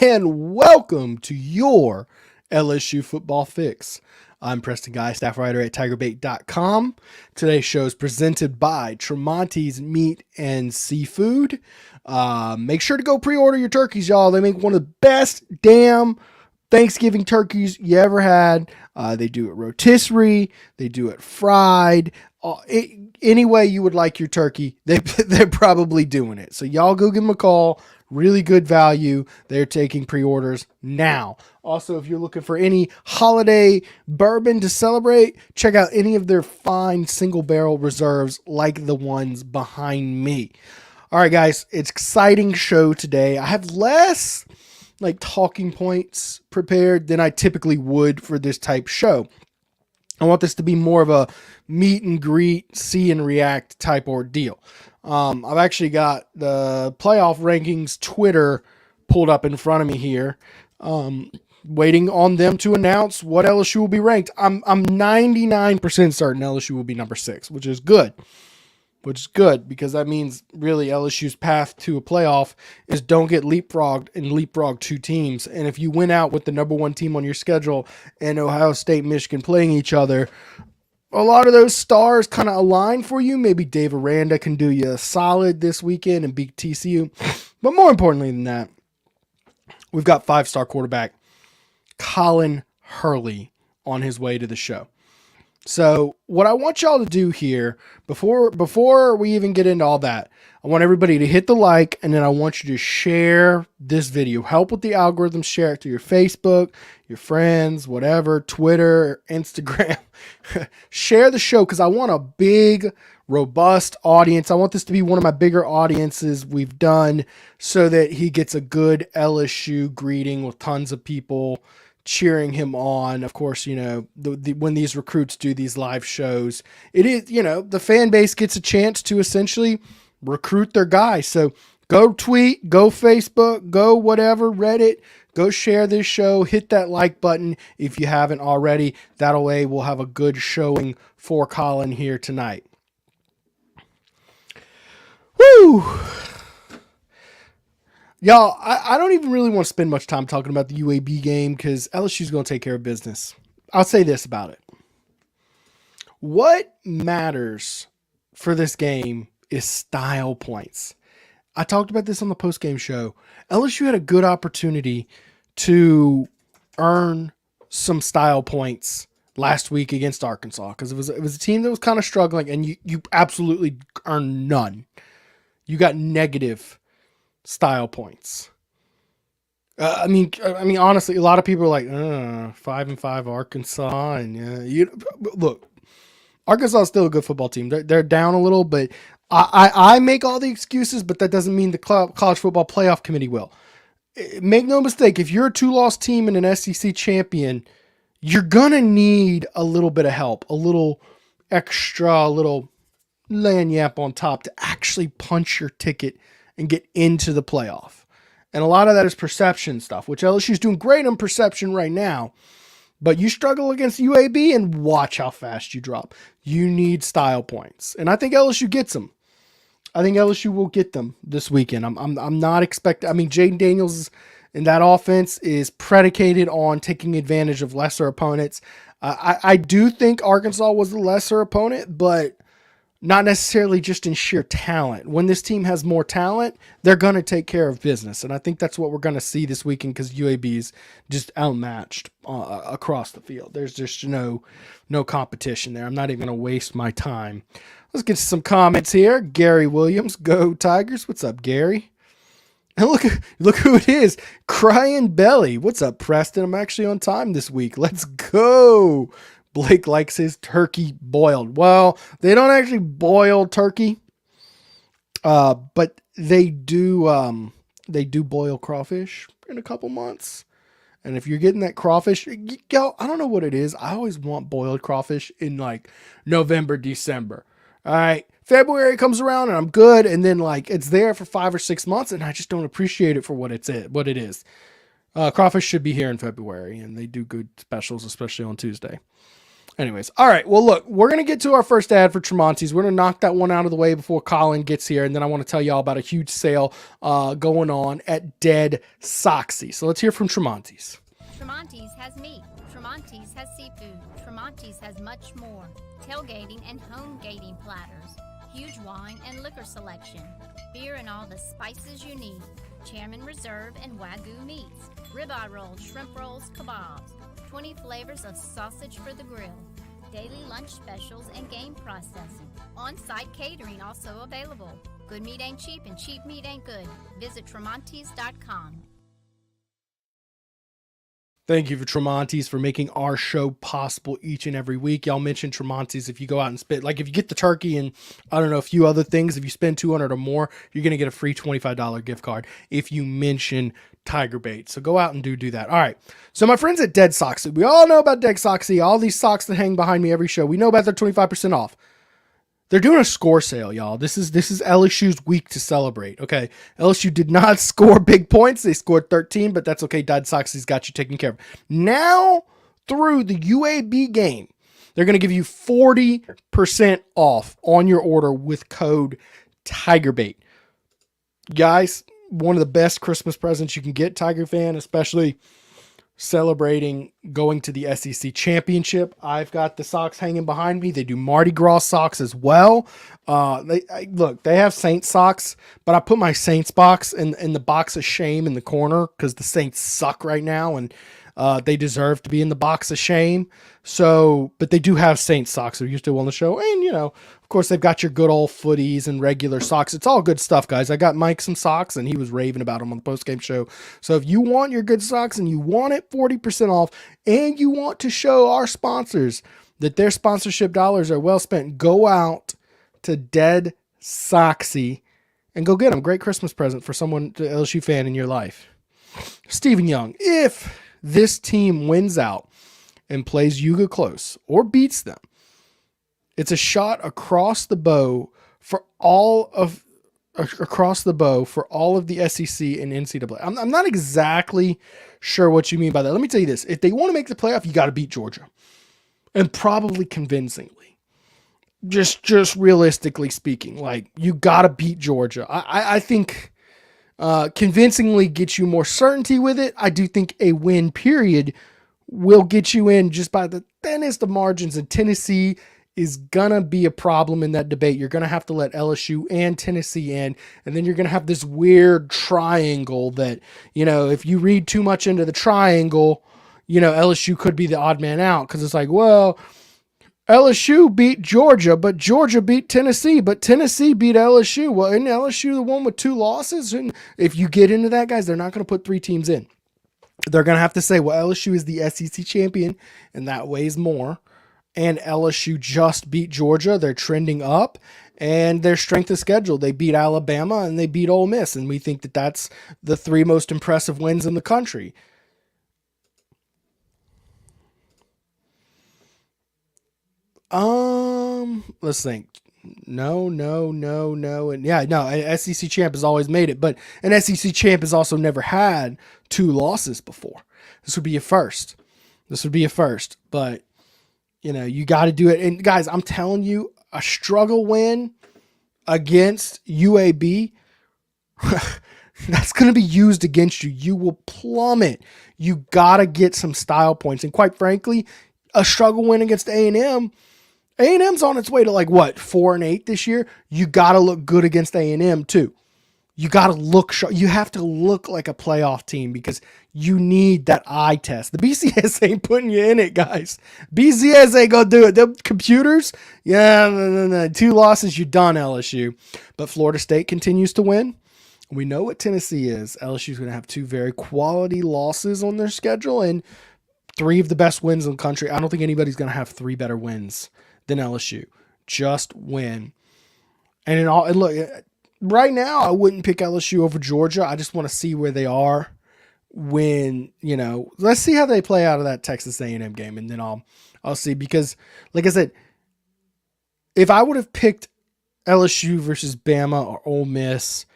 and welcome to your LSU Football Fix. I'm Preston Guy, staff writer at TigerBait.com. Today's show is presented by Tramonte's Meat and Seafood. Make sure to go pre-order your turkeys, y'all. They make one of the best damn Thanksgiving turkeys you ever had. They do it rotisserie. They do it fried. Any way you would like your turkey, they're probably doing it. So y'all go give them a call. Really good value. They're taking pre-orders now. Also, if you're looking for any holiday bourbon to celebrate, check out any of their fine single barrel reserves like the ones behind me. All right, guys, it's an exciting show today. I have less talking points prepared than I typically would for this type show. I want this to be more of a meet and greet, see and react type ordeal. I've actually got the playoff rankings Twitter pulled up in front of me here, waiting on them to announce what LSU will be ranked. I'm 99% certain LSU will be number 6, which is good. Because that means really LSU's path to a playoff is don't get leapfrogged and leapfrog 2 teams. And if you win out with the number 1 team on your schedule and Ohio State, Michigan playing each other, a lot of those stars kind of align for you. Maybe Dave Aranda can do you a solid this weekend and beat TCU. But more importantly than that, we've got 5-star quarterback Colin Hurley on his way to the show. So what I want y'all to do here, before we even get into all that, I want everybody to hit the like, and then I want you to share this video. Help with the algorithm. Share it to your Facebook, your friends, whatever, Twitter, Instagram. Share the show because I want a big, robust audience. I want this to be one of my bigger audiences we've done so that he gets a good LSU greeting with tons of people cheering him on. Of course, when these recruits do these live shows, it is, the fan base gets a chance to essentially recruit their guy. So go tweet, go Facebook, go whatever, Reddit, go share this show, hit that like button if you haven't already. That way we'll have a good showing for Colin here tonight. Woo! Y'all, I don't even really want to spend much time talking about the UAB game because LSU's going to take care of business. I'll say this about it. What matters for this game is style points. I talked about this on the post-game show. LSU had a good opportunity to earn some style points last week against Arkansas because it was a team that was kind of struggling, and you absolutely earned none. You got negative style points. I mean, honestly, a lot of people are like, 5-5 Arkansas, and look, Arkansas is still a good football team. They're down a little, but I make all the excuses, but that doesn't mean the college football playoff committee will. Make no mistake, if you're a 2-loss team and an SEC champion, you're gonna need a little bit of help, a little extra, a little lagniappe on top to actually punch your ticket and get into the playoff. And a lot of that is perception stuff, which LSU's doing great on perception right now. But you struggle against UAB and watch how fast you drop. You need style points. And I think LSU gets them. I think LSU will get them this weekend. I'm not expecting. Jaden Daniels in that offense is predicated on taking advantage of lesser opponents. I do think Arkansas was the lesser opponent, but not necessarily just in sheer talent. When this team has more talent, they're going to take care of business. And I think that's what we're going to see this weekend because UAB is just outmatched across the field. There's just no competition there. I'm not even going to waste my time. Let's get to some comments here. Gary Williams, go Tigers. What's up, Gary? And look who it is. Crying Belly. What's up, Preston? I'm actually on time this week. Let's go. Blake likes his turkey boiled. Well, they don't actually boil turkey, but they do boil crawfish in a couple months. And if you're getting that crawfish, I don't know what it is. I always want boiled crawfish in November, December. All right. February comes around and I'm good. And then it's there for 5 or 6 months and I just don't appreciate it for what it is. Crawfish should be here in February and they do good specials, especially on Tuesday. Anyways, all right. Well, look, we're going to get to our first ad for Tramonte's. We're going to knock that one out of the way before Colin gets here. And then I want to tell y'all about a huge sale going on at Dead Soxy. So let's hear from Tramonte's. Tramonte's has meat. Tramonte's has seafood. Tramonte's has much more. Tailgating and homegating platters. Huge wine and liquor selection. Beer and all the spices you need. Chairman Reserve and Wagyu meats. Ribeye rolls, shrimp rolls, kebabs. 20 flavors of sausage for the grill. Daily lunch specials and game processing. On-site catering also available. Good meat ain't cheap and cheap meat ain't good. Visit Tramontes.com. Thank you for Tramonte's for making our show possible each and every week. Y'all mentioned Tramonte's if you go out and spend, like if you get the turkey and I don't know, a few other things, if you spend $200 or more, you're going to get a free $25 gift card if you mention TigerBait. So go out and do that. All right. So my friends at Dead Soxy, we all know about Dead Soxy, all these socks that hang behind me every show. We know about their 25% off. They're doing a score sale, y'all. This is LSU's week to celebrate. Okay, LSU did not score big points. They scored 13, but that's okay. Dead Soxy's got you taken care of. Now, through the UAB game, they're going to give you 40% off on your order with code TigerBait. Guys, one of the best Christmas presents you can get, Tiger fan, especially celebrating going to the SEC championship. I've got the socks hanging behind me. They do Mardi Gras socks as well. They have Saints socks, but I put my Saints box in the box of shame in the corner because the Saints suck right now and they deserve to be in the box of shame. So, but they do have Saints socks. They're used to on the show. And, you know, of course, they've got your good old footies and regular socks. It's all good stuff, guys. I got Mike some socks, and he was raving about them on the postgame show. So if you want your good socks and you want it 40% off, and you want to show our sponsors that their sponsorship dollars are well spent, go out to Dead Soxy and go get them. Great Christmas present for someone, the LSU fan in your life. Stephen Young, if this team wins out and plays Yuga close or beats them, it's a shot across the bow for all of the SEC and NCAA. I'm not exactly sure what you mean by that. Let me tell you this. If they want to make the playoff, you got to beat Georgia, and probably convincingly. Just realistically speaking, like you got to beat Georgia. I think convincingly gets you more certainty with it. I do think a win period will get you in just by the thinnest of margins, and Tennessee is going to be a problem in that debate. You're going to have to let LSU and Tennessee in, and then you're going to have this weird triangle that, you know, if you read too much into the triangle, you know, LSU could be the odd man out because it's like, well, LSU beat Georgia, but Georgia beat Tennessee, but Tennessee beat LSU. Well, isn't LSU the one with 2 losses? And if you get into that, guys, they're not going to put 3 teams in. They're going to have to say, well, LSU is the SEC champion, and that weighs more. And LSU just beat Georgia. They're trending up, and their strength of schedule. They beat Alabama, and they beat Ole Miss, and we think that that's the 3 most impressive wins in the country. Let's think. No. And yeah, no, an SEC champ has always made it, but an SEC champ has also never had 2 losses before. This would be a first. But you know, you got to do it. And guys, I'm telling you, a struggle win against UAB, that's going to be used against you. You will plummet. You got to get some style points. And quite frankly, a struggle win against A&M, A&M's on its way to 4-8 this year. You got to look good against A&M too. You got to look sharp. You have to look like a playoff team because you need that eye test. The BCS ain't putting you in it, guys. BCS ain't going to do it. The computers, no. 2 losses, you're done, LSU. But Florida State continues to win. We know what Tennessee is. LSU's going to have 2 very quality losses on their schedule and 3 of the best wins in the country. I don't think anybody's going to have 3 better wins than LSU. Just win. And look, right now, I wouldn't pick LSU over Georgia. I just want to see where they are when, you know, let's see how they play out of that Texas A&M game. And then I'll see, because like I said, if I would have picked LSU versus Bama or Ole Miss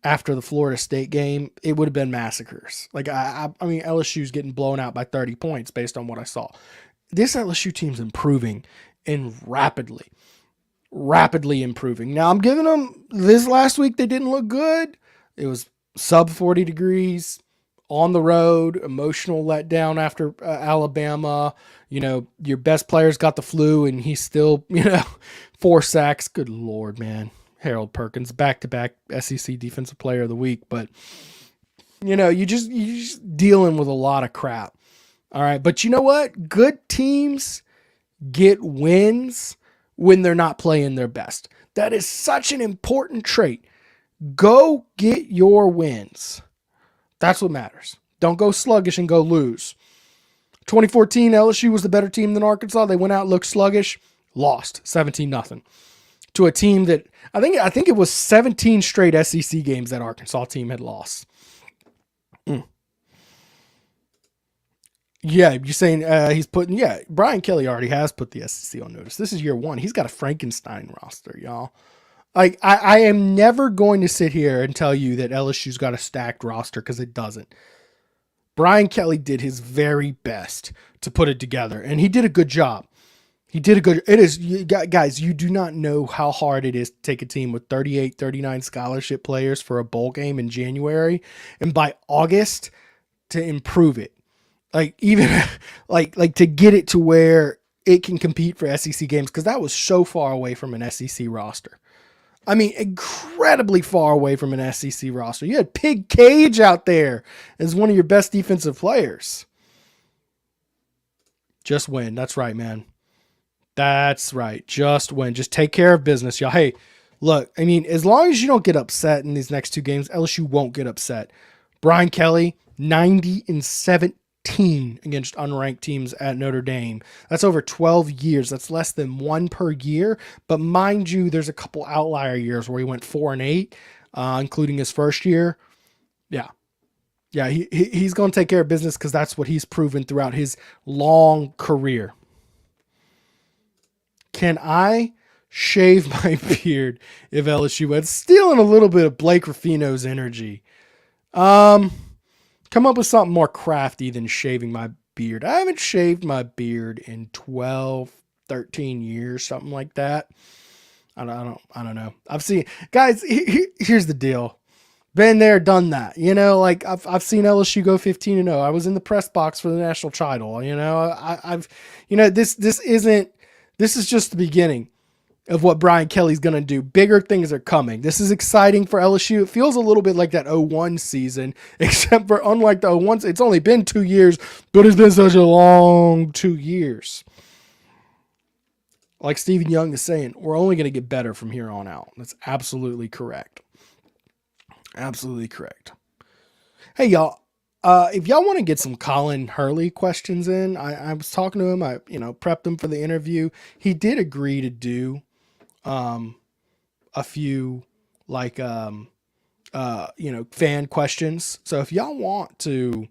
after the Florida State game, it would have been massacres. I mean, LSU's getting blown out by 30 points based on what I saw. this LSU team's improving and rapidly improving. Now I'm giving them this last week. They didn't look good. It was sub 40 degrees on the road, emotional letdown after Alabama. Your best player's got the flu and he's still, 4 sacks. Good Lord, man. Harold Perkins, back-to-back SEC Defensive Player of the Week. But, you're just dealing with a lot of crap. All right. But you know what? Good teams get wins when they're not playing their best. That is such an important trait. Go get your wins. That's what matters. Don't go sluggish and go lose. 2014, LSU was the better team than Arkansas. They went out, looked sluggish, lost 17-0 to a team that I think it was 17 straight SEC games that Arkansas team had lost. Yeah, you're saying Brian Kelly already has put the SEC on notice. This is year 1. He's got a Frankenstein roster, y'all. Like, I am never going to sit here and tell you that LSU's got a stacked roster, because it doesn't. Brian Kelly did his very best to put it together, and he did a good job. Guys, you do not know how hard it is to take a team with 38, 39 scholarship players for a bowl game in January, and by August to improve it. Like, even like to get it to where it can compete for SEC games, because that was so far away from an SEC roster. I mean, incredibly far away from an SEC roster. You had Pig Cage out there as one of your best defensive players. Just win. That's right, man. That's right. Just win. Just take care of business, y'all. Hey, look, I mean, as long as you don't get upset in these next 2 games, LSU won't get upset. Brian Kelly, 90-17 against unranked teams at Notre Dame. That's over 12 years. That's less than 1 per year. But mind you, there's a couple outlier years where he went 4-8, including his first year. Yeah, he's going to take care of business, because that's what he's proven throughout his long career. Can I shave my beard if LSU wins? Stealing a little bit of Blake Ruffino's energy. Come up with something more crafty than shaving my beard. I haven't shaved my beard in 12, 13 years, something like that. I don't know. I've seen, guys, here's the deal. Been there, done that. Like I've seen LSU go 15-0. I was in the press box for the national title. This is just the beginning of what Brian Kelly's going to do. Bigger things are coming. This is exciting for LSU. It feels a little bit like that 01 season, except for unlike the 01, it's only been 2 years, but it's been such a long 2 years. Like Stephen Young is saying, we're only going to get better from here on out. That's absolutely correct. Absolutely correct. Hey, y'all. If y'all want to get some Colin Hurley questions in, I was talking to him. I prepped him for the interview. He did agree to do a few fan questions. So if y'all want to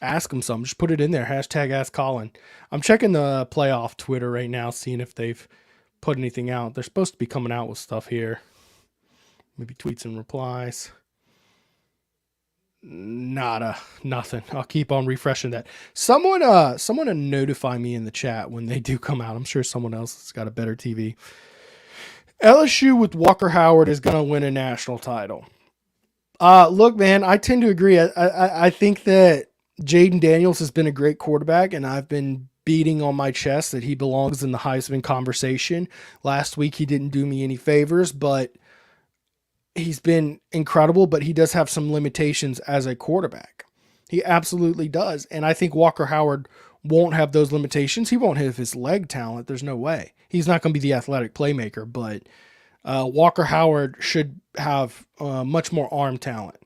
ask him something, just put it in there. #AskColin. I'm checking the playoff Twitter right now, seeing if they've put anything out. They're supposed to be coming out with stuff here. Maybe tweets and replies. Nothing. I'll keep on refreshing that. Someone notify me in the chat when they do come out. I'm sure someone else has got a better TV. LSU with Walker Howard is going to win a national title. Look, man, I tend to agree. I think that Jaden Daniels has been a great quarterback, and I've been beating on my chest that he belongs in the Heisman conversation. Last week, he didn't do me any favors, but he's been incredible, but he does have some limitations as a quarterback. He absolutely does. And I think Walker Howard won't have those limitations. He won't have his leg talent. There's no way. He's not going to be the athletic playmaker, but Walker Howard should have much more arm talent.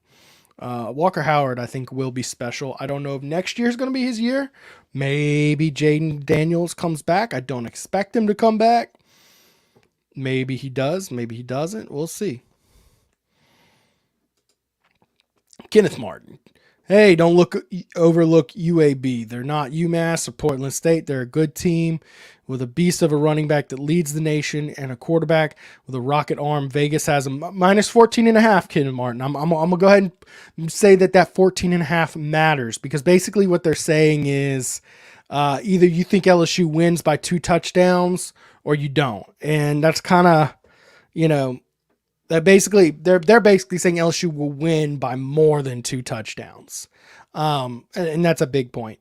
Walker Howard, I think, will be special. I don't know if next year is going to be his year. Maybe Jaden Daniels comes back. I don't expect him to come back. Maybe he does. Maybe he doesn't. We'll see. Kenneth Martin. Hey, don't overlook UAB. They're not UMass or Portland State. They're a good team with a beast of a running back that leads the nation and a quarterback with a rocket arm. Vegas has a minus 14.5, Kenneth Martin. I'm going to go ahead and say that 14.5 matters, because basically what they're saying is Either you think LSU wins by 2 touchdowns or you don't. And that's kind of, you know, that basically they're basically saying LSU will win by more than 2 touchdowns. And that's a big point.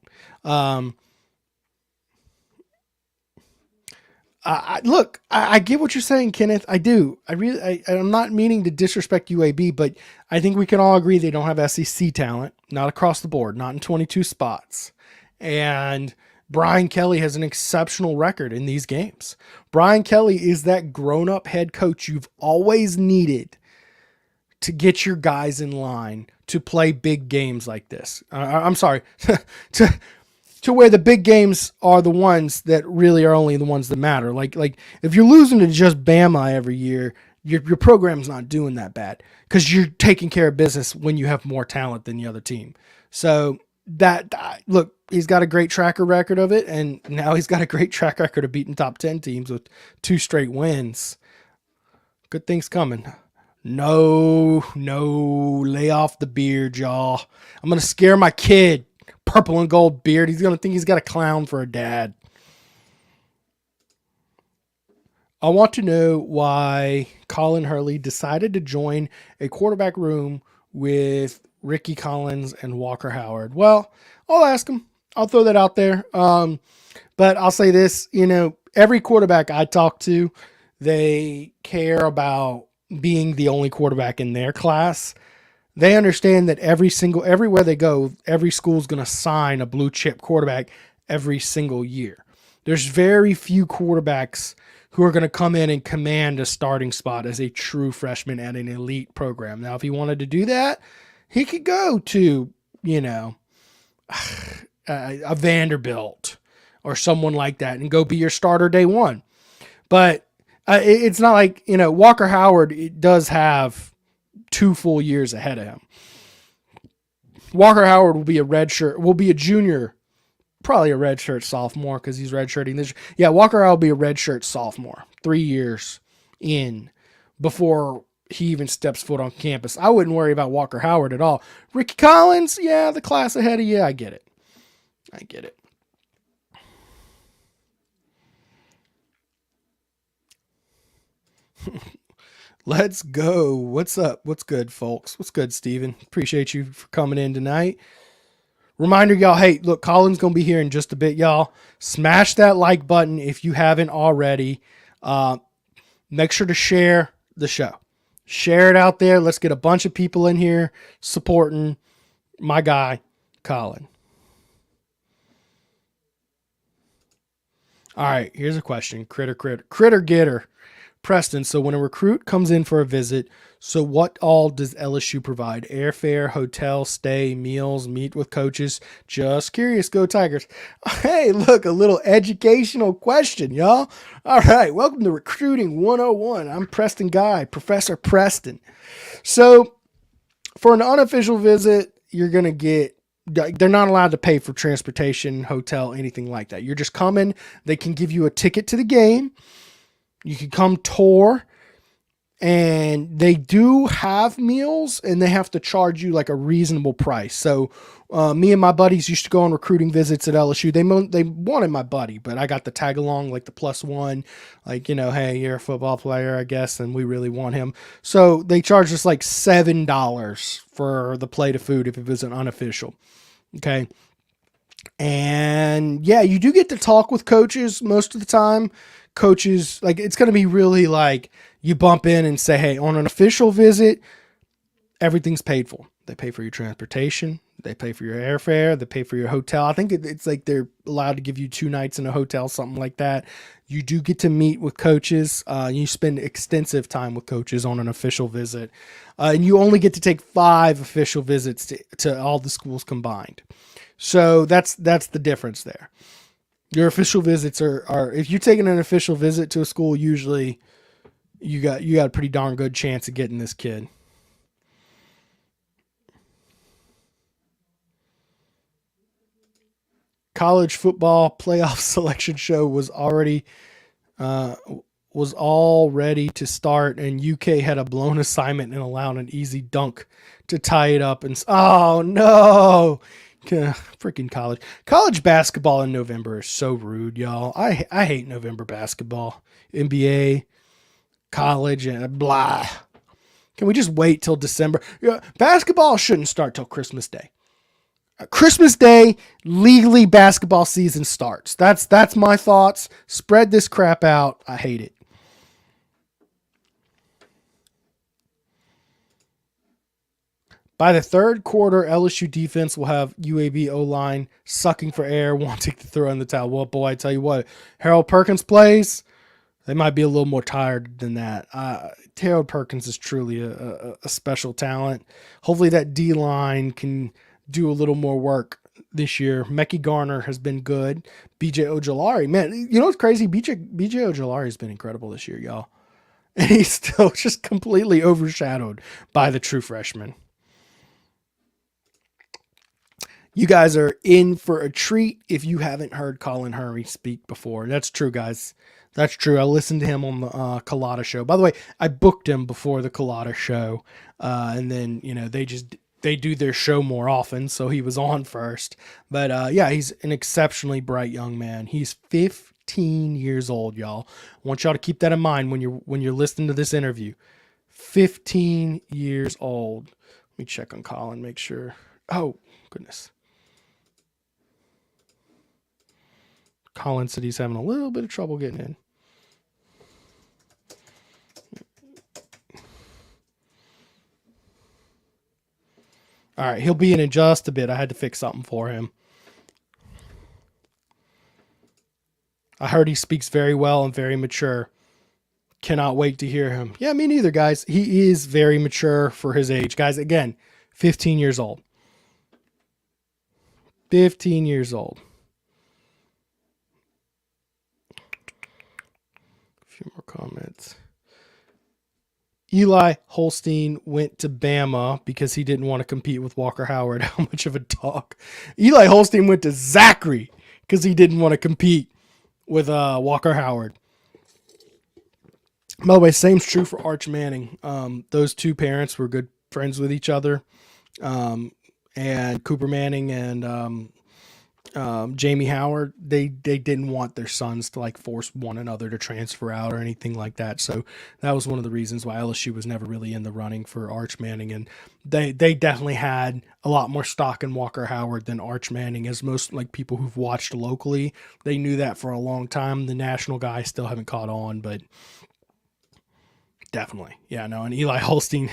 I get what you're saying, Kenneth. I do. I'm not meaning to disrespect UAB, but I think we can all agree they don't have SEC talent, not across the board, not in 22 spots. And Brian Kelly has an exceptional record in these games. Brian Kelly is that grown-up head coach you've always needed to get your guys in line to play big games like this. I'm sorry, to where the big games are the ones that really are only the ones that matter. Like if you're losing to just Bama every year, your program's not doing that bad because you're taking care of business when you have more talent than the other team. So look, he's got a great track record of it, and now he's got a great track record of beating top 10 teams with 2 straight wins. Good things coming. No, lay off the beard, y'all. I'm going to scare my kid. Purple and gold beard. He's going to think he's got a clown for a dad. I want to know why Colin Hurley decided to join a quarterback room with Ricky Collins and Walker Howard. Well, I'll ask him. I'll throw that out there. But I'll say this, every quarterback I talk to, they care about being the only quarterback in their class. They understand that everywhere they go, every school's going to sign a blue chip quarterback every single year. There's very few quarterbacks who are going to come in and command a starting spot as a true freshman at an elite program. Now, if he wanted to do that, he could go to, a Vanderbilt or someone like that and go be your starter day one. But it's not like, Walker Howard does have 2 full years ahead of him. Walker Howard will be a junior, probably a redshirt sophomore because he's redshirting this. Yeah, Walker Howard will be a redshirt sophomore, 3 years in before he even steps foot on campus. I wouldn't worry about Walker Howard at all. Ricky Collins, yeah, the class ahead of you. I get it. Let's go. What's up? What's good, folks? What's good, Steven? Appreciate you for coming in tonight. Reminder, y'all, hey, look, Colin's going to be here in just a bit, y'all. Smash that like button if you haven't already. Make sure to share the show. Share it out there. Let's get a bunch of people in here supporting my guy, Colin. All right, here's a question. Critter getter. Preston, so when a recruit comes in for a visit, so what all does LSU provide? Airfare, hotel, stay, meals, meet with coaches? Just curious. Go Tigers. Hey, look, a little educational question, y'all. All right, welcome to Recruiting 101. I'm Preston Guy, Professor Preston. So for an unofficial visit, you're going to get, they're not allowed to pay for transportation, hotel, anything like that. You're just coming. They can give you a ticket to the game. You can come tour, and they do have meals, and they have to charge you like a reasonable price. So me and my buddies used to go on recruiting visits at LSU. They wanted my buddy, but I got the tag along, like the +1, like, hey, you're a football player, I guess, and we really want him. So they charged us like $7 for the plate of food if it was an unofficial. Okay. And yeah, you do get to talk with coaches most of the time. Coaches, like, it's going to be really like you bump in and say, hey, on an official visit, everything's paid for. They pay for your transportation. They pay for your airfare. They pay for your hotel. I think it's like they're allowed to give you 2 nights in a hotel, something like that. You do get to meet with coaches. You spend extensive time with coaches on an official visit. And you only get to take 5 official visits to all the schools combined. So that's the difference there. Your official visits are if you're taking an official visit to a school, usually you got a pretty darn good chance of getting this kid. College football playoff selection show was all ready to start, and UK had a blown assignment and allowed an easy dunk to tie it up. And oh no, Freaking college. College basketball in November is so rude, y'all. I hate November basketball. NBA, college, and blah. Can we just wait till December? Yeah, basketball shouldn't start till Christmas Day. Christmas Day, legally basketball season starts. That's my thoughts. Spread this crap out. I hate it. By the third quarter, LSU defense will have UAB O-line sucking for air, wanting to throw in the towel. Well, boy, I tell you what, Harold Perkins plays, they might be a little more tired than that. Harold Perkins is truly a special talent. Hopefully that D-line can do a little more work this year. Mekhi Garner has been good. BJ Ojolari, man, you know what's crazy? BJ Ojolari has been incredible this year, y'all. And he's still just completely overshadowed by the true freshman. You guys are in for a treat if you haven't heard Colin Hurley speak before. That's true, guys. That's true. I listened to him on the Colada show. By the way, I booked him before the Colada show. And then, they do their show more often. So he was on first. But yeah, he's an exceptionally bright young man. He's 15 years old, y'all. I want y'all to keep that in mind when you're listening to this interview. 15 years old. Let me check on Colin, make sure. Oh, goodness. Colin said he's having a little bit of trouble getting in. All right, he'll be in just a bit. I had to fix something for him. I heard he speaks very well and very mature. Cannot wait to hear him. Yeah, me neither, guys. He is very mature for his age. Guys, again, 15 years old. 15 years old. Few more comments. Eli Holstein went to Bama because he didn't want to compete with Walker Howard. How much of a dog? Eli Holstein went to Zachary because he didn't want to compete with Walker Howard. By the way, same's true for Arch Manning. Those two parents were good friends with each other. And Cooper Manning and Jamie Howard, they didn't want their sons to force one another to transfer out or anything like that. So that was one of the reasons why LSU was never really in the running for Arch Manning. And they definitely had a lot more stock in Walker Howard than Arch Manning, as most people who've watched locally, they knew that for a long time. The national guys still haven't caught on, but definitely. Yeah, no. And Eli Holstein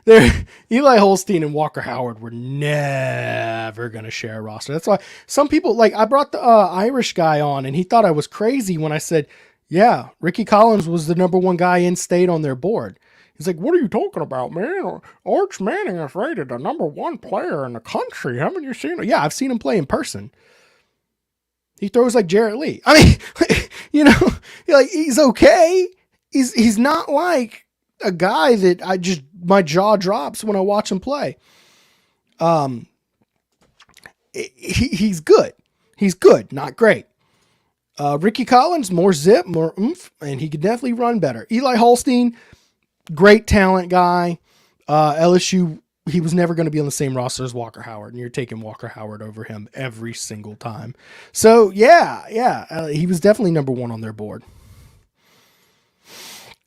and Walker Howard were never going to share a roster. That's why some people, I brought the Irish guy on, and he thought I was crazy when I said, yeah, Ricky Collins was the number one guy in state on their board. He's like, what are you talking about, man? Arch Manning is rated the number one player in the country. Haven't you seen him? Yeah, I've seen him play in person. He throws like Jarrett Lee. I mean, he's okay. He's not like a guy that my jaw drops when I watch him play. He's good. He's good, not great. Ricky Collins, more zip, more oomph, and he could definitely run better. Eli Holstein, great talent guy. LSU, he was never going to be on the same roster as Walker Howard, and you're taking Walker Howard over him every single time. So yeah, he was definitely number one on their board.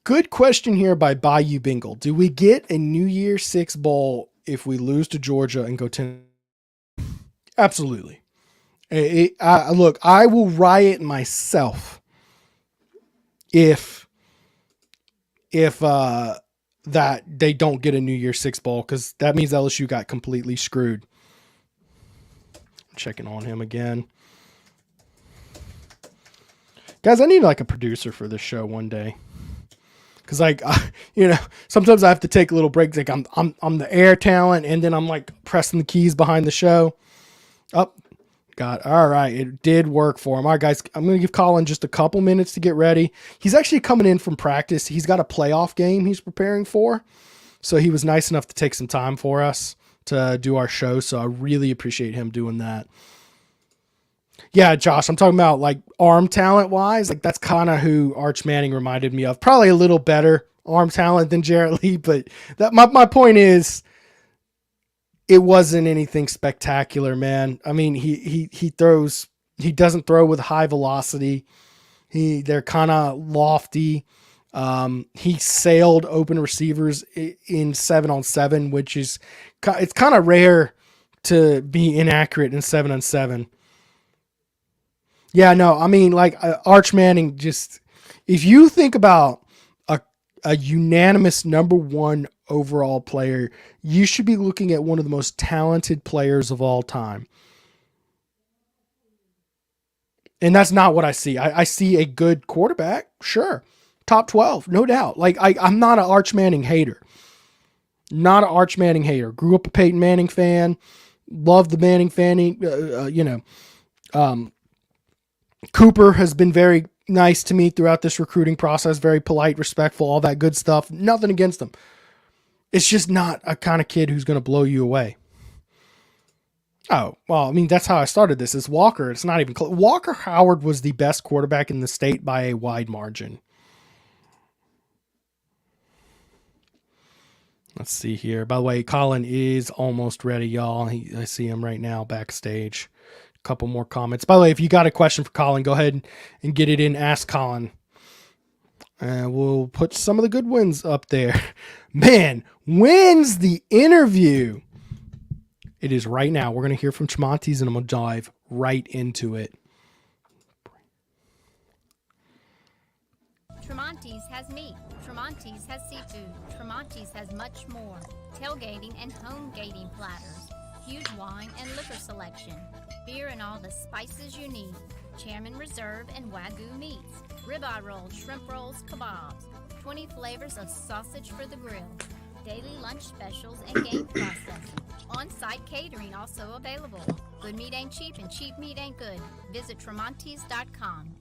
Good question here by Bayou Bingle. Do we get a New Year's Six bowl if we lose to Georgia and go 10? Absolutely. Look, I will riot myself if that they don't get a New Year's Six bowl, because that means LSU got completely screwed. I'm checking on him again. Guys, I need a producer for this show one day. Because sometimes I have to take a little break. I'm the air talent, and then I'm pressing the keys behind the show. Oh, God. All right. It did work for him. All right, guys, I'm going to give Colin just a couple minutes to get ready. He's actually coming in from practice. He's got a playoff game he's preparing for. So he was nice enough to take some time for us to do our show. So I really appreciate him doing that. Yeah, Josh, I'm talking about arm talent wise. That's kind of who Arch Manning reminded me of. Probably a little better arm talent than Jarrett Lee, but my point is it wasn't anything spectacular, man. I mean, he doesn't throw with high velocity. They're kind of lofty. He sailed open receivers in 7-on-7, which is it's kind of rare to be inaccurate in 7-on-7. Yeah, no, I mean, like Arch Manning, just if you think about a unanimous number one overall player, you should be looking at one of the most talented players of all time. And that's not what I see. I see a good quarterback, sure. Top 12, no doubt. Like I'm not an Arch Manning hater. Not an Arch Manning hater. Grew up a Peyton Manning fan. Loved the Manning fanning. Cooper has been very nice to me throughout this recruiting process. Very polite, respectful, all that good stuff. Nothing against him. It's just not a kind of kid who's going to blow you away. Oh, well, I mean, that's how I started this. Is Walker. It's not even close. Walker Howard was the best quarterback in the state by a wide margin. Let's see here. By the way, Colin is almost ready, y'all. I see him right now backstage. A couple more comments. By the way, if you got a question for Colin, go ahead and get it in. Ask Colin. We'll put some of the good ones up there. Man, when's the interview? It is right now. We're going to hear from Tramonte's, and I'm going to dive right into it. Tramonte's has meat. Tramonte's has seafood. Tramonte's has much more. Tailgating and homegating platters. Huge wine and liquor selection. Beer and all the spices you need. Chairman Reserve and Wagyu meats. Ribeye rolls, shrimp rolls, kebabs. 20 flavors of sausage for the grill. Daily lunch specials and game processing. On-site catering also available. Good meat ain't cheap and cheap meat ain't good. Visit Tramontes.com.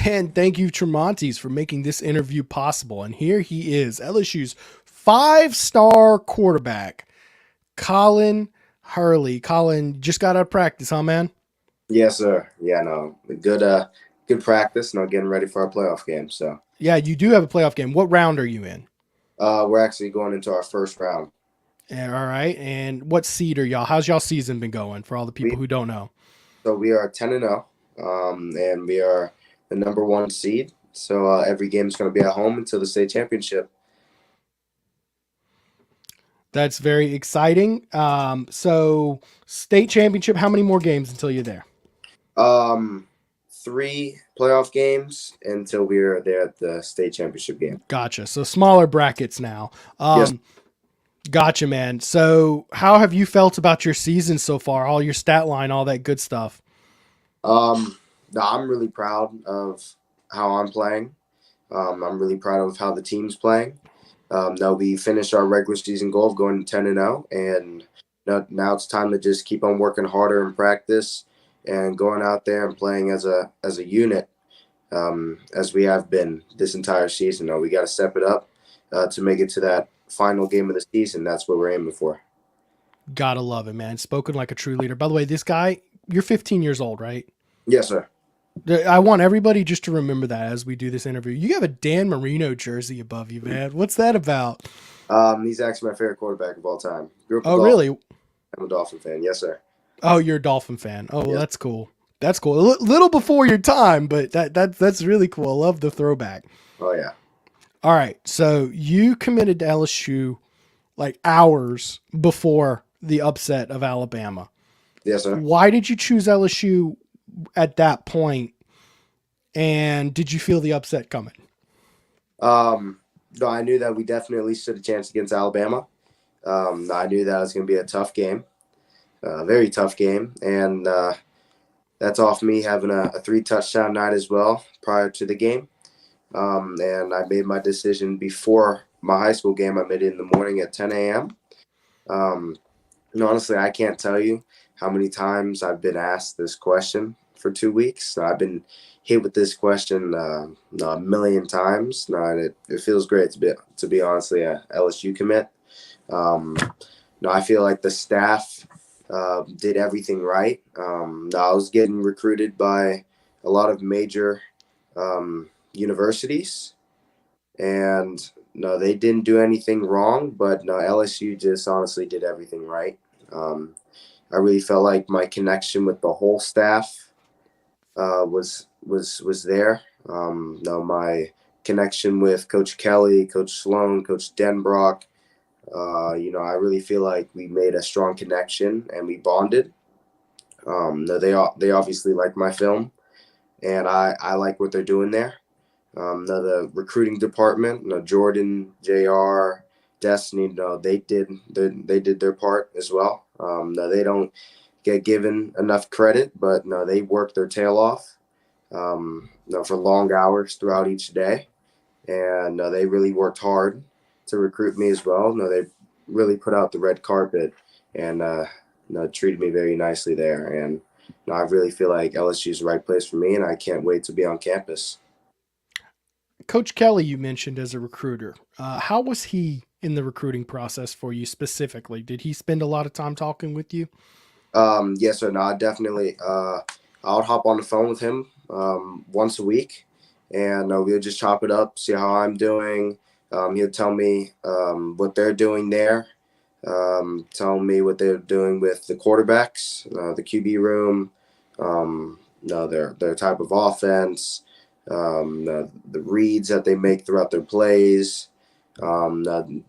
And thank you, Tramonte's, for making this interview possible. And here he is, LSU's 5-star quarterback, Colin Hurley. Colin, just got out of practice, huh, man? Yes, sir. Yeah, no, good practice. No, getting ready for our playoff game. So yeah, you do have a playoff game. What round are you in? we're actually going into our first round. Yeah, all right. And what seed are y'all? How's y'all season been going for all the people who don't know? So we are 10-0, and we are the number 1 seed. So every game is going to be at home until the state championship. That's very exciting. So state championship, how many more games until you're there? 3 playoff games until we're there at the state championship game. Gotcha. So smaller brackets now. Yes. Gotcha, man. So how have you felt about your season so far? All your stat line, all that good stuff. No, I'm really proud of how I'm playing. I'm really proud of how the team's playing. Now we finished our regular season goal of going 10-0, and now it's time to just keep on working harder in practice and going out there and playing as a unit, as we have been this entire season. Now we got to step it up to make it to that final game of the season. That's what we're aiming for. Gotta love it, man. Spoken like a true leader. By the way, this guy, you're 15 years old, right? Yes, sir. I want everybody just to remember that as we do this interview. You have a Dan Marino jersey above you, man. What's that about? He's actually my favorite quarterback of all time. Oh, really? I'm a Dolphin fan. Yes, sir. Oh, you're a Dolphin fan. Oh, well, Yes. That's cool. That's cool. A little before your time, but that's really cool. I love the throwback. Oh, yeah. All right. So you committed to LSU like hours before the upset of Alabama. Yes, sir. Why did you choose LSU at that point? And did you feel the upset coming? No, I knew that we definitely stood a chance against Alabama. I knew that it was going to be a tough game, a very tough game. And that's off me having a 3-touchdown night as well prior to the game. And I made my decision before my high school game. I made it in the morning at 10 a.m. Honestly, I can't tell you how many times I've been asked this question for 2 weeks. So I've been hit with this question a million times. And it feels great to be honestly a LSU commit. I feel like the staff did everything right. I was getting recruited by a lot of major universities, and no, they didn't do anything wrong, but no, LSU just honestly did everything right. Um, I really felt like my connection with the whole staff was there. No, my connection with Coach Kelly, Coach Sloan, Coach Denbrock. I really feel like we made a strong connection and we bonded. No, they obviously like my film, and I like what they're doing there. The recruiting department, Jordan, Jr., Destiny, they did their part as well. No, they don't get given enough credit, but no, they work their tail off. For long hours throughout each day, and they really worked hard to recruit me as well. No, they really put out the red carpet and treated me very nicely there. And I really feel like LSU is the right place for me, and I can't wait to be on campus. Coach Kelly, you mentioned as a recruiter. How was he in the recruiting process for you specifically? Did he spend a lot of time talking with you? Yes or no, definitely. I would hop on the phone with him once a week, and we'll just chop it up, see how I'm doing. He'll tell me what they're doing there, tell me what they're doing with the quarterbacks, the QB room, their type of offense, the reads that they make throughout their plays.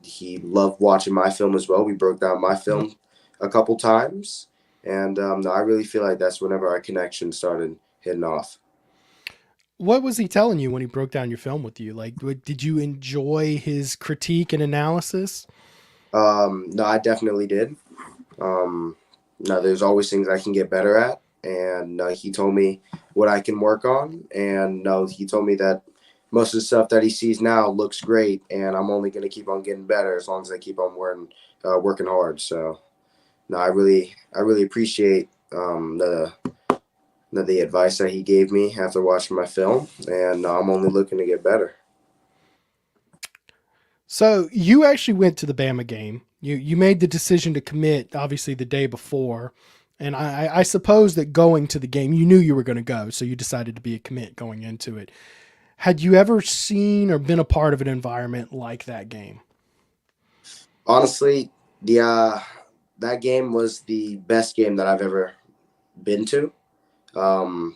He loved watching my film as well. We broke down my film a couple times. And I really feel like that's whenever our connection started hitting off. What was he telling you when he broke down your film with you? Like, did you enjoy his critique and analysis? No, I definitely did. Um, no, there's always things I can get better at. And he told me what I can work on. And he told me that most of the stuff that he sees now looks great. And I'm only going to keep on getting better as long as I keep on working hard. So, no, I really appreciate the advice that he gave me after watching my film, and I'm only looking to get better. So you actually went to the Bama game. You made the decision to commit obviously the day before, and I suppose that going to the game you knew you were going to go, so you decided to be a commit going into it. Had you ever seen or been a part of an environment like that game? Honestly, that game was the best game that I've ever been to. Um,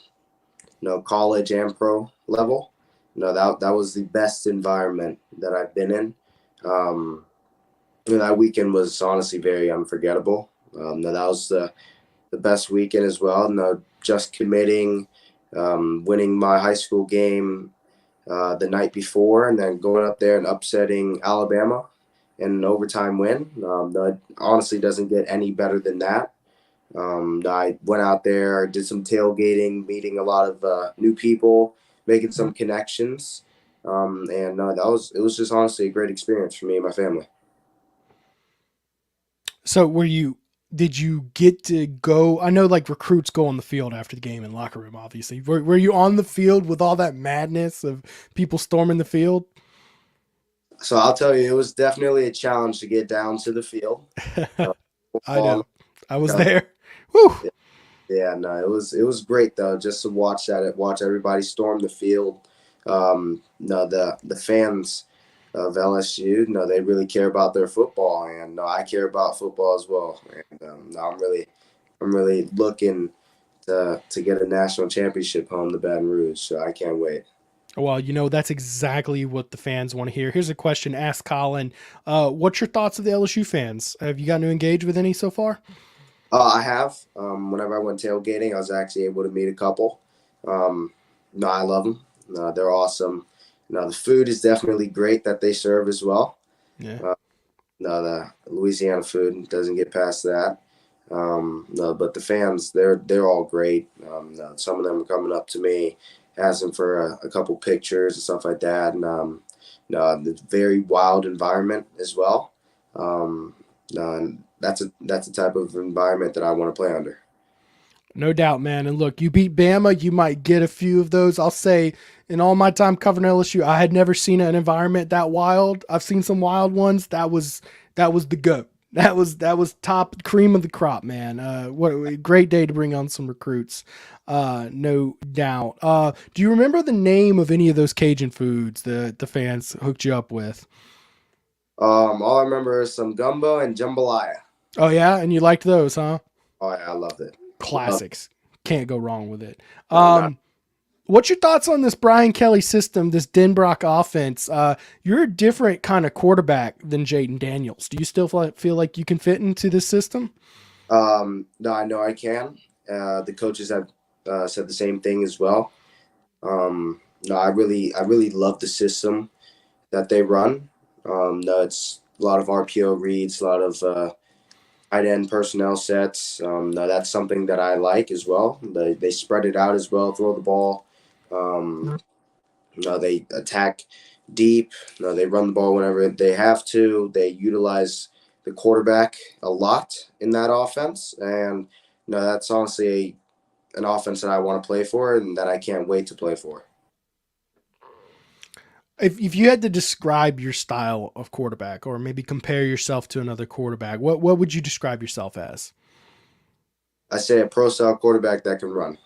College and pro level. That was the best environment that I've been in. That weekend was honestly very unforgettable. That was the best weekend as well. Just committing, winning my high school game the night before, and then going up there and upsetting Alabama in an overtime win. That honestly doesn't get any better than that. I went out there, did some tailgating, meeting a lot of new people, making some connections, and it was just honestly a great experience for me and my family. So did you get to go? I know like recruits go on the field after the game in locker room, obviously. Were you on the field with all that madness of people storming the field? So I'll tell you, it was definitely a challenge to get down to the field. I know. I was Uh, there. Whew. Yeah, no, it was great though, just to watch everybody storm the field. No, the fans of LSU, no, they really care about their football, and no, I care about football as well. And no, I'm really looking to get a national championship home to Baton Rouge, so I can't wait. Well, that's exactly what the fans want to hear. Here's a question. Ask Colin. What's your thoughts of the LSU fans? Have you gotten to engage with any so far? I have. Whenever I went tailgating, I was actually able to meet a couple. Um, no, I love them. They're awesome. The food is definitely great that they serve as well. Yeah. No, the Louisiana food doesn't get past that. No, but the fans, they're all great. No, some of them are coming up to me, asking for a couple pictures and stuff like that. And no, it's a very wild environment as well. No, and that's the type of environment that I want to play under. No doubt, man. And look, you beat Bama, you might get a few of those. I'll say in all my time covering LSU, I had never seen an environment that wild. I've seen some wild ones. That was the goat. That was top cream of the crop, man. What a great day to bring on some recruits. No doubt. Do you remember the name of any of those Cajun foods that the fans hooked you up with? All I remember is some gumbo and jambalaya. Oh yeah, and you liked those, huh? Oh yeah, I loved it. Loved Classics. Can't go wrong with it. No, not. What's your thoughts on this Brian Kelly system, this Denbrock offense? You're a different kind of quarterback than Jaden Daniels. Do you still feel like you can fit into this system? No, I know I can. The coaches have said the same thing as well. No, I really love the system that they run. No, it's a lot of RPO reads, a lot of tight end personnel sets. No, that's something that I like as well. They spread it out as well, throw the ball. No, they attack deep. No, they run the ball whenever they have to. They utilize the quarterback a lot in that offense, and no, that's honestly an offense that I want to play for and that I can't wait to play for. If you had to describe your style of quarterback, or maybe compare yourself to another quarterback, what would you describe yourself as? I say a pro style quarterback that can run.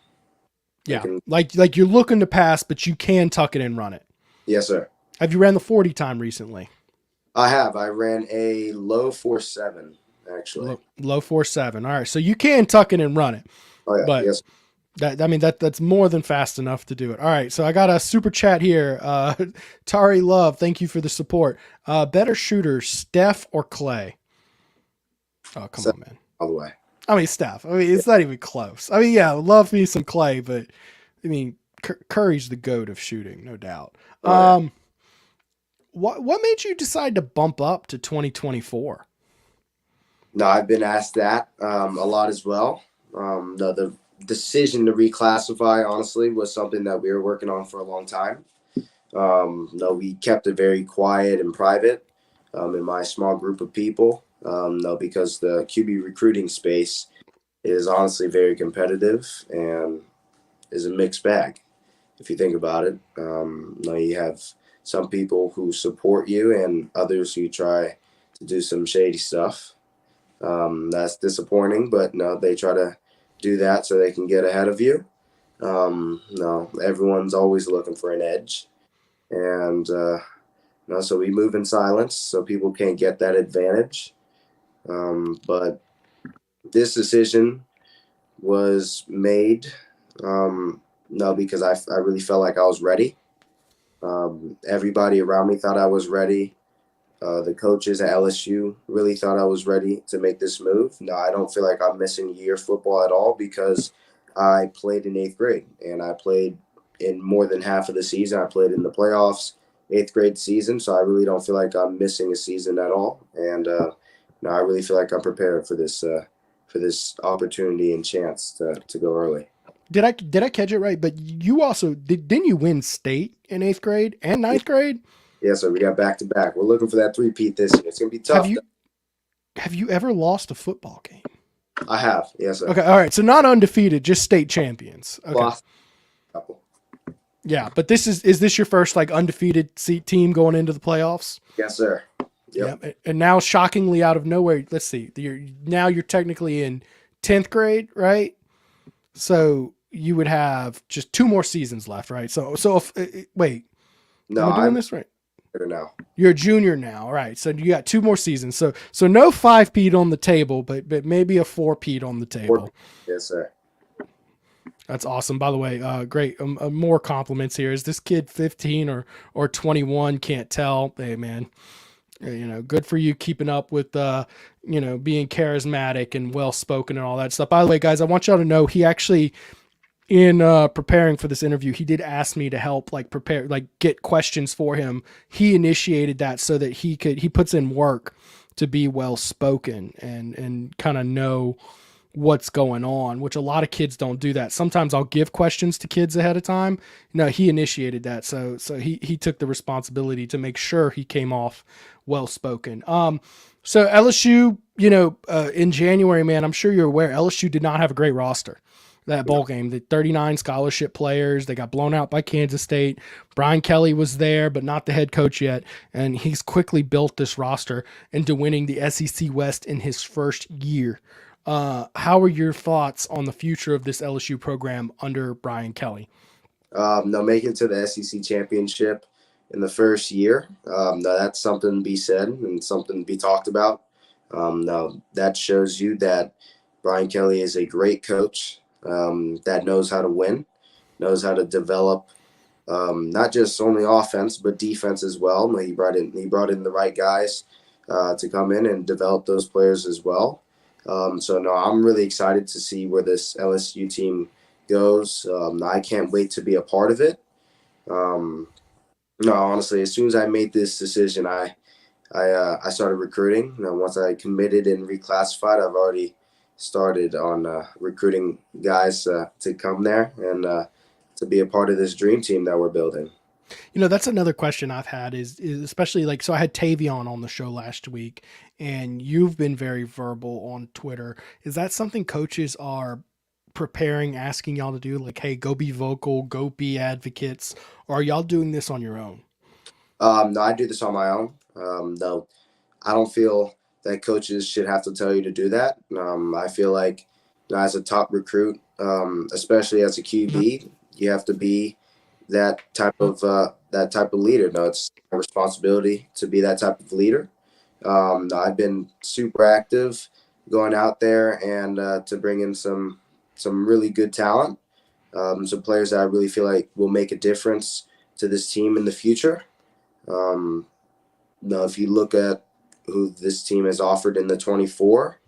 That Yeah, can, like you're looking to pass, but you can tuck it and run it. yes, sir. Have you ran the 40 time recently? I have. I ran a low 4.7 actually. Low 4.7. All right, so you can tuck it and run it, Oh yeah, but yes. that's more than fast enough to do it. All right, so I got a super chat here. Tari Love, thank you for the support. Better shooter, Steph or Clay? Oh, come on, man. All the way. I mean, Steph. I mean, it's not even close. I mean, yeah, love me some Clay, but I mean, Curry's the goat of shooting, no doubt. Oh yeah. What made you decide to bump up to 2024? No, I've been asked that a lot as well. The decision to reclassify, honestly, was something that we were working on for a long time. No, we kept it very quiet and private in my small group of people. No, because the QB recruiting space is honestly very competitive and is a mixed bag. If you think about it, no, you have some people who support you and others who try to do some shady stuff. That's disappointing, but no, they try to do that so they can get ahead of you. No, everyone's always looking for an edge, and no, so we move in silence so people can't get that advantage. But this decision was made, no, because I really felt like I was ready. Everybody around me thought I was ready. The coaches at LSU really thought I was ready to make this move. No, I don't feel like I'm missing a year of football at all because I played in eighth grade and I played in more than half of the season. I played in the playoffs, eighth grade season, so I really don't feel like I'm missing a season at all. And no, I really feel like I'm prepared for this opportunity and chance to go early. Did I catch it right? But you also didn't you win state in 8th grade and ninth grade? Yeah, so we got back to back. We're looking for that three-peat this year. It's gonna be Have tough, you though. have you ever lost a football game? I have, yes, sir. Okay, all right. So not undefeated, just state champions. Okay. Lost a couple. Yeah, but this is this your first like undefeated team going into the playoffs? Yes, sir. Yep. Yeah. And now shockingly out of nowhere, let's see. You're technically in 10th grade, right? So you would have just 2 more seasons left, right? So if wait, No, am I doing I'm this right? better now. You're a junior now, all right? So you got 2 more seasons. So no 5-peat on the table, but maybe a 4-peat on the table. Yes, sir. That's awesome. By the way, great. More compliments here. Is this kid 15 or 21? Can't tell. Hey man, good for you keeping up with being charismatic and well spoken and all that stuff. By the way, guys, I want y'all to know he actually in preparing for this interview, he did ask me to help get questions for him. He initiated that so that he puts in work to be well spoken and kind of know what's going on, which a lot of kids don't do that. Sometimes I'll give questions to kids ahead of time. No, he initiated that. So he took the responsibility to make sure he came off well spoken. So LSU, in January, man, I'm sure you're aware LSU did not have a great roster. That bowl game, the 39 scholarship players, they got blown out by Kansas State. Brian Kelly was there, but not the head coach yet. And he's quickly built this roster into winning the SEC West in his first year. How are your thoughts on the future of this LSU program under Brian Kelly? No, making it to the SEC championship in the first year. Now that's something to be said and something to be talked about. Now that shows you that Brian Kelly is a great coach that knows how to win, knows how to develop not just only offense but defense as well. He brought in the right guys to come in and develop those players as well. So no, I'm really excited to see where this LSU team goes. I can't wait to be a part of it. Um, no, honestly, as soon as I made this decision, I started recruiting. Once I committed and reclassified, I've already started on recruiting guys to come there and to be a part of this dream team that we're building. That's another question I've had is especially like, so I had Tavion on the show last week, and you've been very verbal on Twitter. Is that something coaches are preparing, asking y'all to do? Like, hey, go be vocal, go be advocates, or are y'all doing this on your own? No, I do this on my own. No, I don't feel that coaches should have to tell you to do that. I feel like as a top recruit, especially as a QB, you have to be that type of leader. No, it's a responsibility to be that type of leader. I've been super active going out there and to bring in some really good talent, some players that I really feel like will make a difference to this team in the future. Um, Now, if you look at who this team has offered in the 24,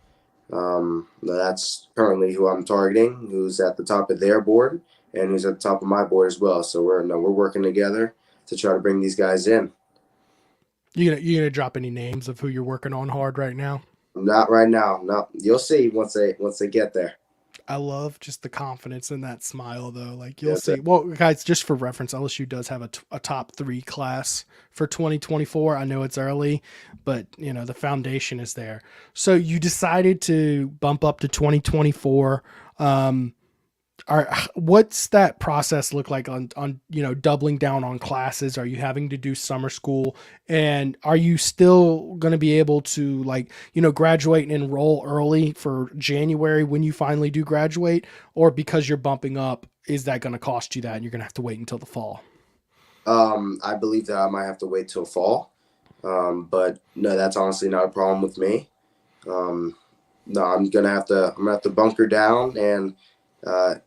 that's currently who I'm targeting, who's at the top of their board and who's at the top of my board as well. So we're working together to try to bring these guys in. You gonna drop any names of who you're working on hard right now? Not right now. No, you'll see once they get there. I love just the confidence in that smile, though. Like, you'll Yes, sir. see. Well, guys, just for reference, LSU does have a top three class for 2024. I know it's early, but the foundation is there. So you decided to bump up to 2024. What's that process look like on doubling down on classes? Are you having to do summer school, and are you still going to be able to graduate and enroll early for January when you finally do graduate, or because you're bumping up, is that going to cost you that and you're going to have to wait until the fall? I believe that I might have to wait till fall, but no, that's honestly not a problem with me. Um, no, I'm gonna have to bunker down and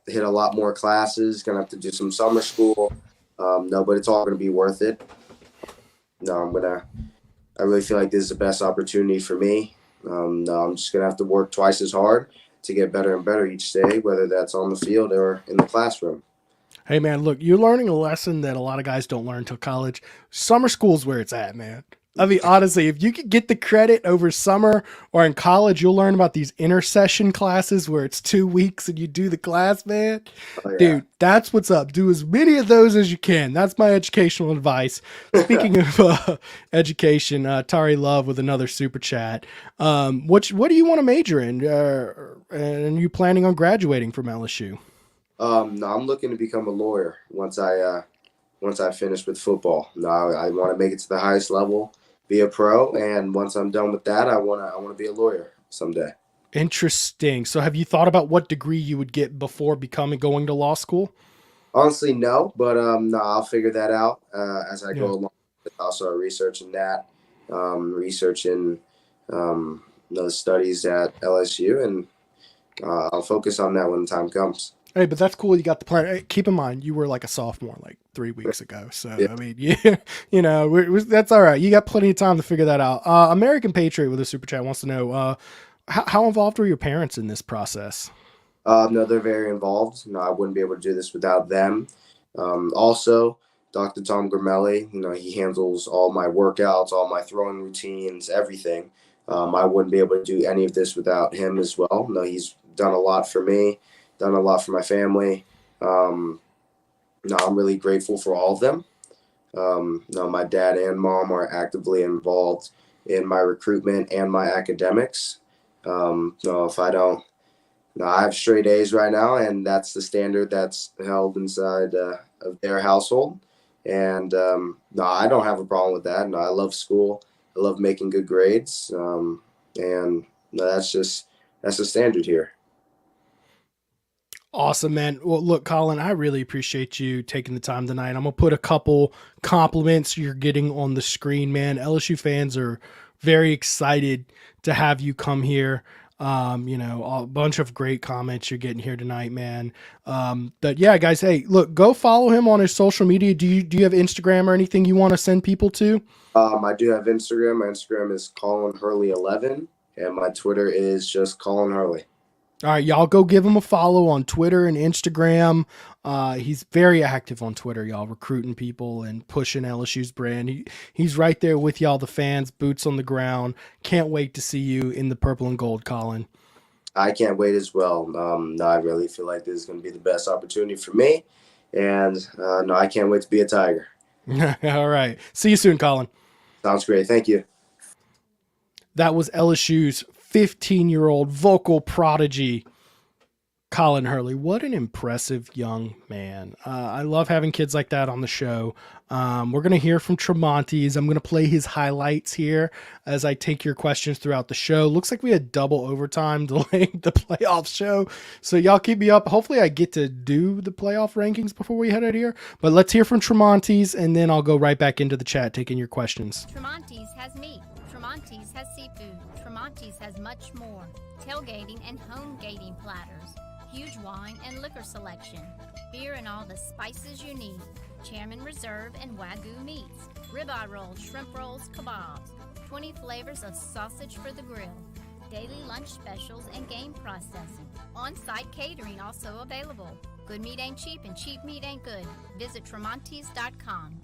hit a lot more classes. Gonna have to do some summer school. No, but it's all gonna be worth it. No, I really feel like this is the best opportunity for me. No, I'm just gonna have to work twice as hard to get better and better each day, whether that's on the field or in the classroom. Hey man, look, you're learning a lesson that a lot of guys don't learn until college. Summer school's where it's at, man. I mean, honestly, if you could get the credit over summer or in college, you'll learn about these intercession classes where it's 2 weeks and you do the class, man. Oh yeah. Dude, that's what's up. Do as many of those as you can. That's my educational advice. Speaking of education, Tari Love with another super chat. What do you want to major in? And are you planning on graduating from LSU? No, I'm looking to become a lawyer once I finish with football. No, I want to make it to the highest level, be a pro, and once I'm done with that, I wanna be a lawyer someday. Interesting. So have you thought about what degree you would get before going to law school? Honestly, no, but no, I'll figure that out as I go Yeah. along. I'll start researching that, researching the studies at LSU, and I'll focus on that when the time comes. Hey, but that's cool. You got the plan. Hey, keep in mind, you were like a sophomore like 3 weeks ago. So, Yeah. I mean, yeah, that's all right. You got plenty of time to figure that out. American Patriot with a super chat wants to know, how involved were your parents in this process? No, they're very involved. No, I wouldn't be able to do this without them. Also, Dr. Tom Gramelli, he handles all my workouts, all my throwing routines, everything. I wouldn't be able to do any of this without him as well. No, he's done a lot for me, done a lot for my family. Um, no, I'm really grateful for all of them. No, my dad and mom are actively involved in my recruitment and my academics. No, if I don't no, I have straight A's right now, and that's the standard that's held inside of their household. And no, I don't have a problem with that. No, I love school. I love making good grades. And no, that's the standard here. Awesome, man. Well, look, Colin, I really appreciate you taking the time tonight. I'm gonna put a couple compliments you're getting on the screen, man. LSU fans are very excited to have you come here. A bunch of great comments you're getting here tonight, man. But yeah, guys, hey, look, go follow him on his social media. Do you have Instagram or anything you want to send people to? I do have Instagram. My Instagram is Colin Hurley 11, and my Twitter is just Colin Hurley. All right, y'all go give him a follow on Twitter and Instagram. He's very active on Twitter, y'all, recruiting people and pushing LSU's brand. He's right there with y'all, the fans, boots on the ground. Can't wait to see you in the purple and gold, Colin. I can't wait as well. No, I really feel like this is going to be the best opportunity for me. And no, I can't wait to be a Tiger. All right. See you soon, Colin. Sounds great. Thank you. That was LSU's 15-year-old vocal prodigy, Colin Hurley. What an impressive young man. I love having kids like that on the show. We're going to hear from Tramonte. I'm going to play his highlights here as I take your questions throughout the show. Looks like we had double overtime delaying the playoff show. So y'all keep me up. Hopefully I get to do the playoff rankings before we head out here. But let's hear from Tramonte, and then I'll go right back into the chat taking your questions. Tramonte's has meat. Tramonte's has seafood. Tramonte's has much more. Tailgating and homegating platters. Huge wine and liquor selection. Beer and all the spices you need. Chairman Reserve and Wagyu meats. Ribeye rolls, shrimp rolls, kebabs. 20 flavors of sausage for the grill. Daily lunch specials and game processing. On-site catering also available. Good meat ain't cheap and cheap meat ain't good. Visit Tramontes.com.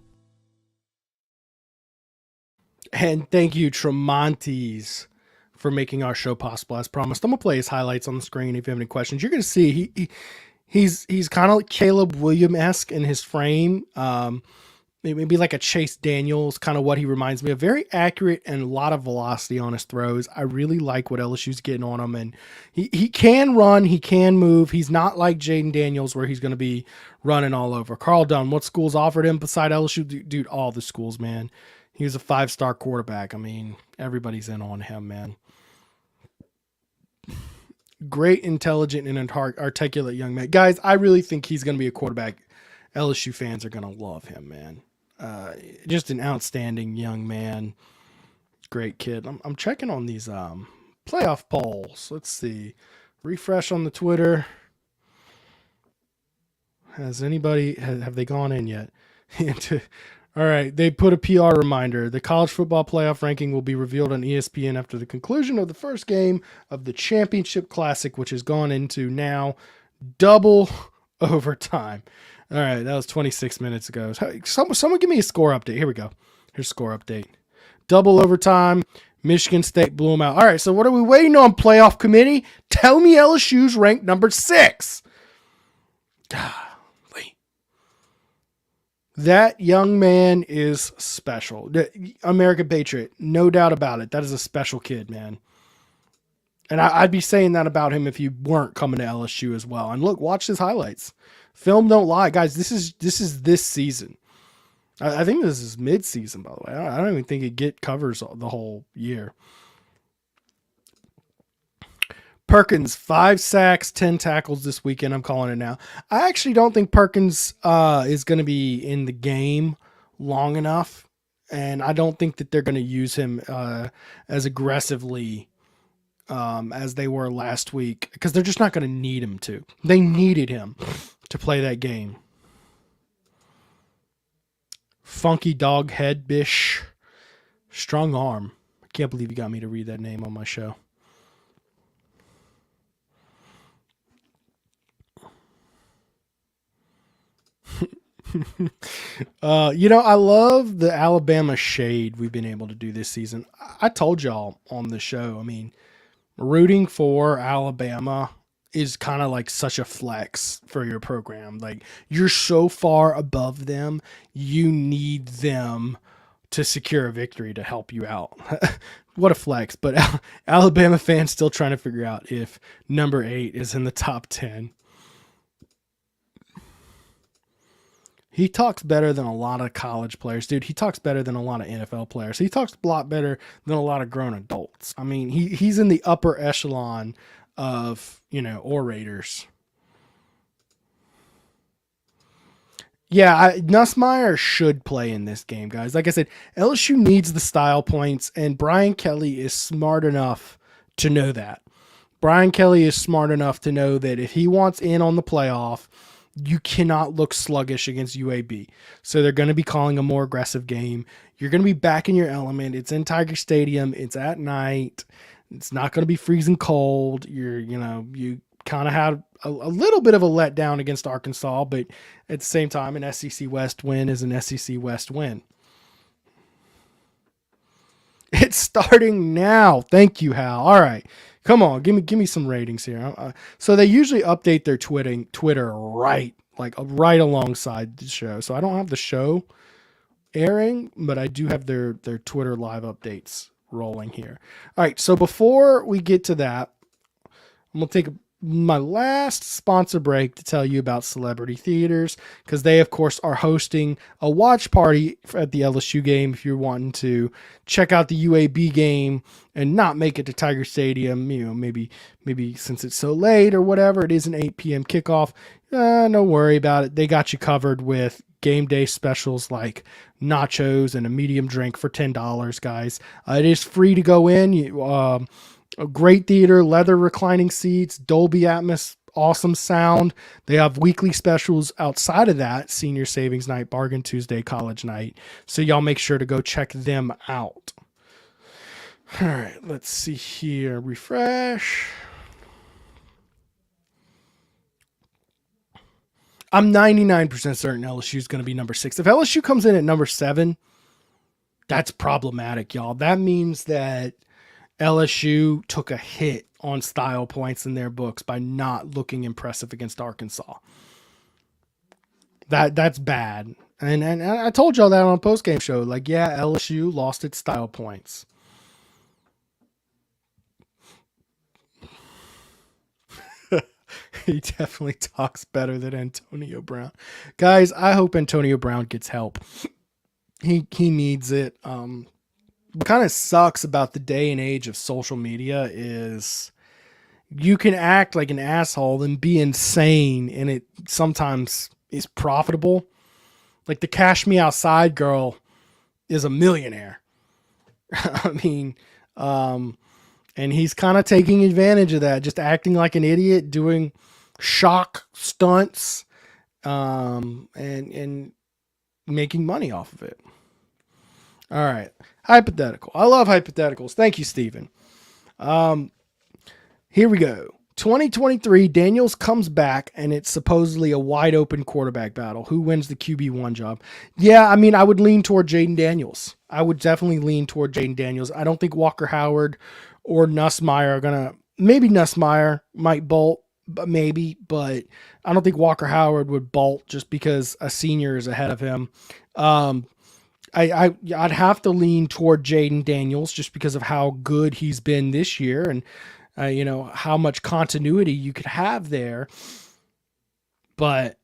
And thank you, Tramonte, for making our show possible. As promised, I'm gonna play his highlights on the screen. If you have any questions, you're gonna see he's kind of like Caleb Williams-esque in his frame. Maybe like a Chase Daniels, kind of what he reminds me of. Very accurate and a lot of velocity on his throws. I really like what LSU's getting on him, and he can run, he can move. He's not like Jaden Daniels where he's gonna be running all over. Carl Dunn, what schools offered him beside LSU? Dude, all the schools, man. He was a 5-star quarterback. I mean, everybody's in on him, man. Great, intelligent, and articulate young man. Guys, I really think he's going to be a quarterback. LSU fans are going to love him, man. Just an outstanding young man. Great kid. I'm checking on these playoff polls. Let's see. Refresh on the Twitter. Have they gone in yet? All right, they put a PR reminder. The college football playoff ranking will be revealed on ESPN after the conclusion of the first game of the championship classic, which has gone into now double overtime. All right, that was 26 minutes ago. Someone give me a score update. Here we go. Here's score update. Double overtime. Michigan State blew them out. All right, so what are we waiting on, playoff committee? Tell me LSU's ranked number 6. That young man is special. American Patriot, no doubt about it. That is a special kid, man. And I'd be saying that about him if you weren't coming to LSU as well. And look, watch his highlights. Film don't lie, guys. This is this season. I think this is mid-season, by the way. I don't even think it covers the whole year. Perkins, 5 sacks, 10 tackles this weekend. I'm calling it now. I actually don't think Perkins is going to be in the game long enough, and I don't think that they're going to use him as aggressively as they were last week, because they're just not going to need him to. They needed him to play that game. Funky Dog Head Bish. Strong Arm. I can't believe you got me to read that name on my show. I love the Alabama shade we've been able to do this season. I told y'all on the show, I mean, rooting for Alabama is kind of like such a flex for your program. Like, you're so far above them, you need them to secure a victory to help you out. What a flex. But Alabama fans still trying to figure out if number 8 is in the top 10. He talks better than a lot of college players. Dude, he talks better than a lot of NFL players. He talks a lot better than a lot of grown adults. I mean, he's in the upper echelon of, orators. Yeah, Nussmeier should play in this game, guys. Like I said, LSU needs the style points, and Brian Kelly is smart enough to know that. Brian Kelly is smart enough to know that if he wants in on the playoff, you cannot look sluggish against UAB. So they're going to be calling a more aggressive game. You're going to be back in your element. It's in Tiger Stadium. It's at night. It's not going to be freezing cold. You kind of had a little bit of a letdown against Arkansas, but at the same time, an SEC West win is an SEC West win. It's starting now. Thank you, Hal. All right. Come on, give me some ratings here. So they usually update their Twitter right alongside the show. So I don't have the show airing, but I do have their Twitter live updates rolling here. All right, so before we get to that, I'm going to take my last sponsor break to tell you about Celebrity Theaters, because they, of course, are hosting a watch party at the LSU game. If you're wanting to check out the UAB game and not make it to Tiger Stadium, maybe since it's so late or whatever, it is an 8 p.m. kickoff. No worry about it. They got you covered with game day specials like nachos and a medium drink for $10, guys. It is free to go in. A great theater, leather reclining seats, Dolby Atmos, awesome sound. They have weekly specials outside of that, Senior Savings Night, Bargain Tuesday, College Night. So y'all make sure to go check them out. All right, let's see here. Refresh. I'm 99% certain LSU is going to be number 6. If LSU comes in at number 7, that's problematic, y'all. That means that LSU took a hit on style points in their books by not looking impressive against Arkansas. That's bad. And I told y'all that on a post-game show. Like, yeah, LSU lost its style points. He definitely talks better than Antonio Brown. Guys, I hope Antonio Brown gets help. He needs it. What kind of sucks about the day and age of social media is you can act like an asshole and be insane, and it sometimes is profitable. Like the Cash Me Outside girl is a millionaire. I mean, and he's kind of taking advantage of that, just acting like an idiot, doing shock stunts, and making money off of it. All right. Hypothetical. I love hypotheticals. Thank you, Steven. Here we go. 2023, Daniels comes back, and it's supposedly a wide open quarterback battle. Who wins the QB1 job? Yeah, I mean, I would lean toward Jaden Daniels. I would definitely lean toward Jaden Daniels. I don't think Walker Howard or Nussmeier are going to, maybe Nussmeier might bolt, but I don't think Walker Howard would bolt just because a senior is ahead of him. I'd have to lean toward Jaden Daniels just because of how good he's been this year and how much continuity you could have there. But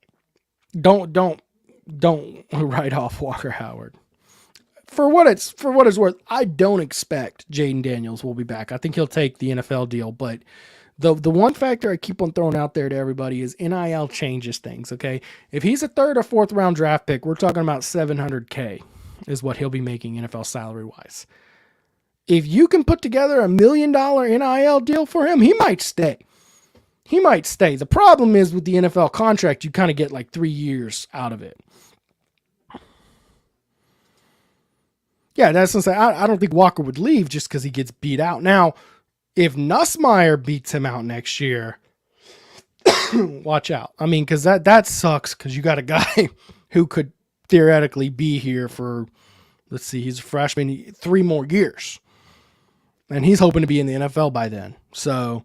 don't write off Walker Howard. For what it's worth, I don't expect Jaden Daniels will be back. I think he'll take the NFL deal, but the one factor I keep on throwing out there to everybody is NIL changes things, okay? If he's a 3rd or 4th round draft pick, we're talking about $700K is what he'll be making NFL salary-wise. If you can put together $1 million NIL deal for him, he might stay. The problem is with the NFL contract, you kind of get like 3 years out of it. Yeah, that's what I'm saying. I don't think Walker would leave just because he gets beat out. Now, if Nussmeier beats him out next year, watch out. I mean, because that sucks because you got a guy who could theoretically be here for, let's see, he's a freshman, 3 more years. And he's hoping to be in the NFL by then. So,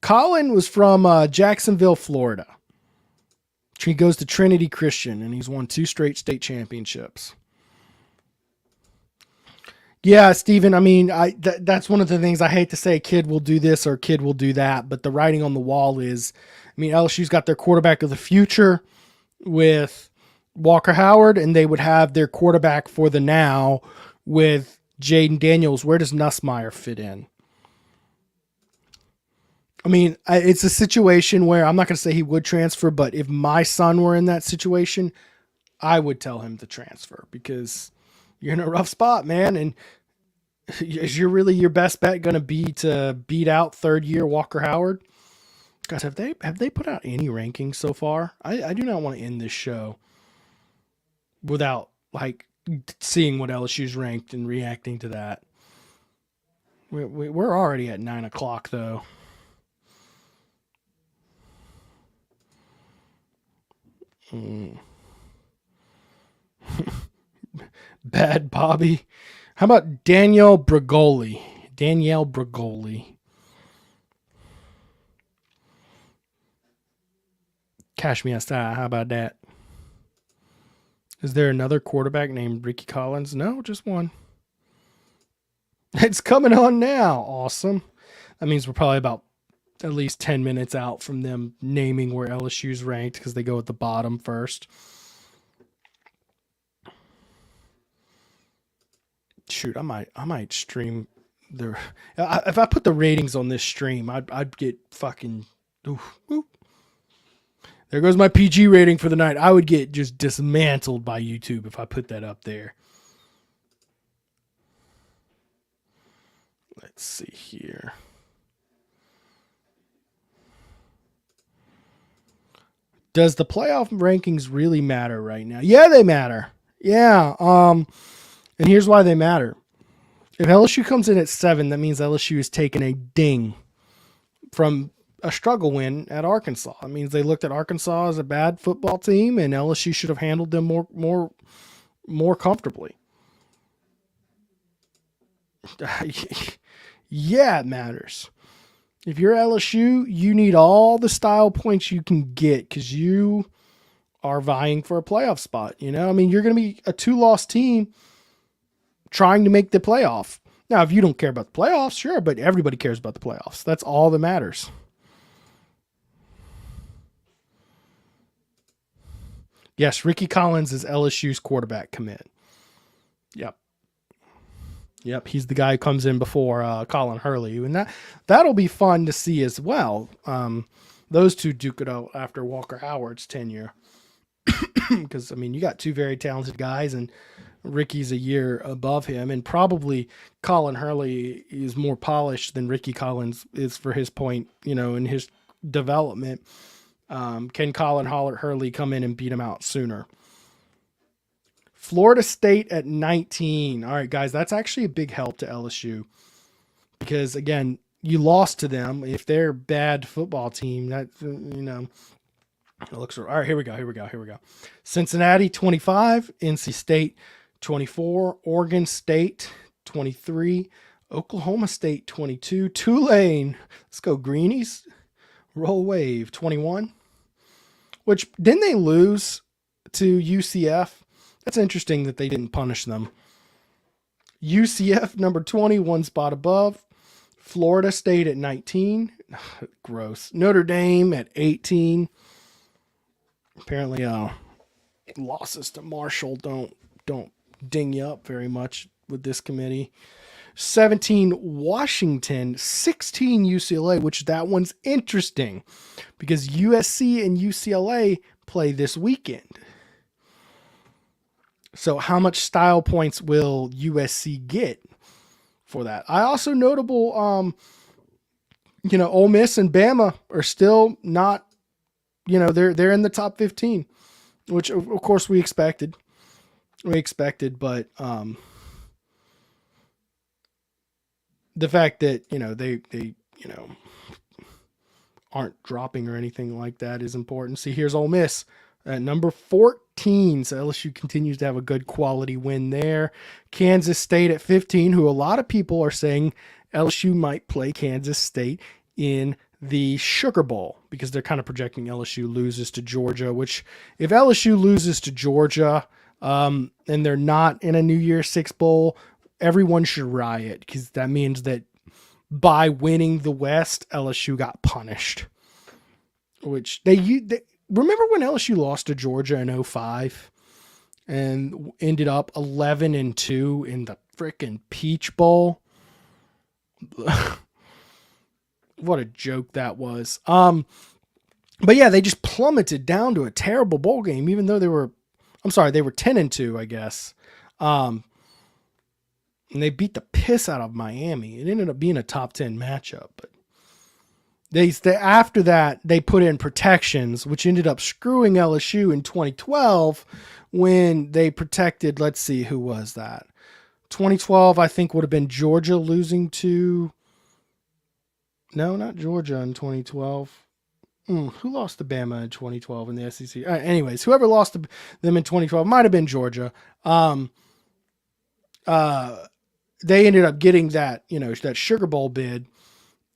Colin was from Jacksonville, Florida. He goes to Trinity Christian, and he's won 2 straight state championships. Yeah, Steven, I mean, that's one of the things I hate to say, kid will do this or kid will do that, but the writing on the wall is, I mean, LSU's got their quarterback of the future with Walker Howard, and they would have their quarterback for the now with Jaden Daniels. Where does Nussmeier fit in? I mean, it's a situation where I'm not going to say he would transfer, but if my son were in that situation, I would tell him to transfer because you're in a rough spot, man. And is your best bet going to be to beat out third year Walker Howard? Guys, have they put out any rankings so far? I do not want to end this show without like seeing what LSU's ranked and reacting to that. We're already at 9:00 though. Bad Bobby. How about Danielle Brigoli? Danielle Brigoli. Cash me outside. How about that? Is there another quarterback named Ricky Collins? No, just one. It's coming on now. Awesome. That means we're probably about at least 10 minutes out from them naming where LSU's ranked because they go at the bottom first. Shoot, I might stream the. If I put the ratings on this stream, I'd get fucking. Ooh. There goes my PG rating for the night. I would get just dismantled by YouTube if I put that up there. Let's see here. Does the playoff rankings really matter right now? Yeah, they matter. Yeah. And here's why they matter. If LSU comes in at 7, that means LSU is taking a ding from a struggle win at Arkansas. It means they looked at Arkansas as a bad football team, and LSU should have handled them more comfortably. Yeah, it matters. If you're LSU, you need all the style points you can get because you are vying for a playoff spot. You know, I mean, you're going to be a 2-loss team trying to make the playoff. Now, if you don't care about the playoffs, sure, but everybody cares about the playoffs. That's all that matters. Yes, Ricky Collins is LSU's quarterback commit. Yep, he's the guy who comes in before Colin Hurley, and that'll be fun to see as well. Those two duke it out after Walker Howard's tenure, because I mean you got two very talented guys, and Ricky's a year above him, and probably Colin Hurley is more polished than Ricky Collins is for his point, in his development. Can Colin Hurley come in and beat him out sooner? Florida State at 19. All right, guys, that's actually a big help to LSU because, again, you lost to them. If they're a bad football team, that, it looks all right. Here we go. Cincinnati 25, NC State 24, Oregon State 23, Oklahoma State 22, Tulane. Let's go Greenies. Roll Wave 21. Which didn't they lose to UCF? That's interesting that they didn't punish them. UCF number 20, one spot above. Florida State at 19. Gross. Notre Dame at 18. Apparently, losses to Marshall don't ding you up very much with this committee. 17 Washington, 16 UCLA, which that one's interesting because USC and UCLA play this weekend. So how much style points will USC get for that? I also notable, Ole Miss and Bama are still not, they're in the top 15, which of course we expected, but the fact that, they aren't dropping or anything like that is important. See, here's Ole Miss at number 14. So LSU continues to have a good quality win there. Kansas State at 15, who a lot of people are saying LSU might play Kansas State in the Sugar Bowl because they're kind of projecting LSU loses to Georgia, which if LSU loses to Georgia and they're not in a New Year's Six Bowl, everyone should riot because that means that by winning the West, LSU got punished. Which they remember when LSU lost to Georgia in 2005 and ended up 11-2 in the freaking Peach Bowl. what a joke that was. But yeah, they just plummeted down to a terrible bowl game, even though they were 10-2, I guess. And they beat the piss out of Miami. It ended up being a top 10 matchup, but they after that they put in protections, which ended up screwing LSU in 2012 when they protected. Let's see, who was that? 2012, I think, would have been Georgia losing to. No, not Georgia in 2012. Who lost to Bama in 2012 in the SEC? Anyways, whoever lost to them in 2012 might have been Georgia. They ended up getting that, that Sugar Bowl bid,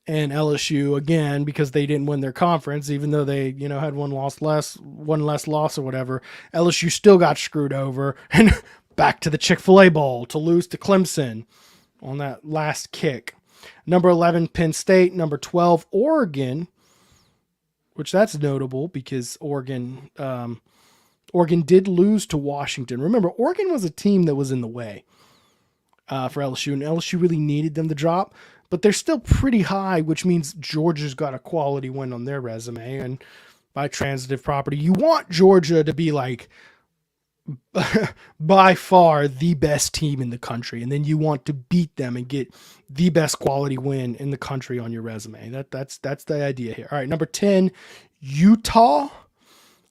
and LSU again, because they didn't win their conference, even though they, had one less loss or whatever. LSU still got screwed over and back to the Chick-fil-A Bowl to lose to Clemson on that last kick. Number 11, Penn State. Number 12, Oregon, which that's notable because Oregon did lose to Washington. Remember, Oregon was a team that was in the way for LSU, and LSU really needed them to drop. But they're still pretty high, which means Georgia's got a quality win on their resume. And by transitive property, you want Georgia to be like by far the best team in the country. And then you want to beat them and get the best quality win in the country on your resume. That's the idea here. All right, number 10, Utah.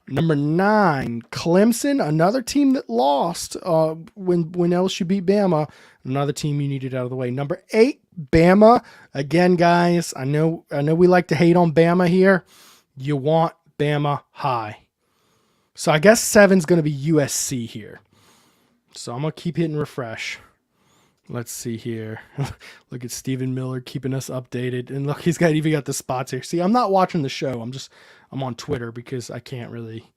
Number 9, Clemson, another team that lost when LSU beat Bama. Another team you needed out of the way. Number 8, Bama. Again, guys, I know we like to hate on Bama here. You want Bama high. So I guess 7's going to be USC here. So I'm going to keep hitting refresh. Let's see here. Look at Stephen Miller keeping us updated. And look, he's even got the spots here. See, I'm not watching the show. I'm on Twitter because I can't really,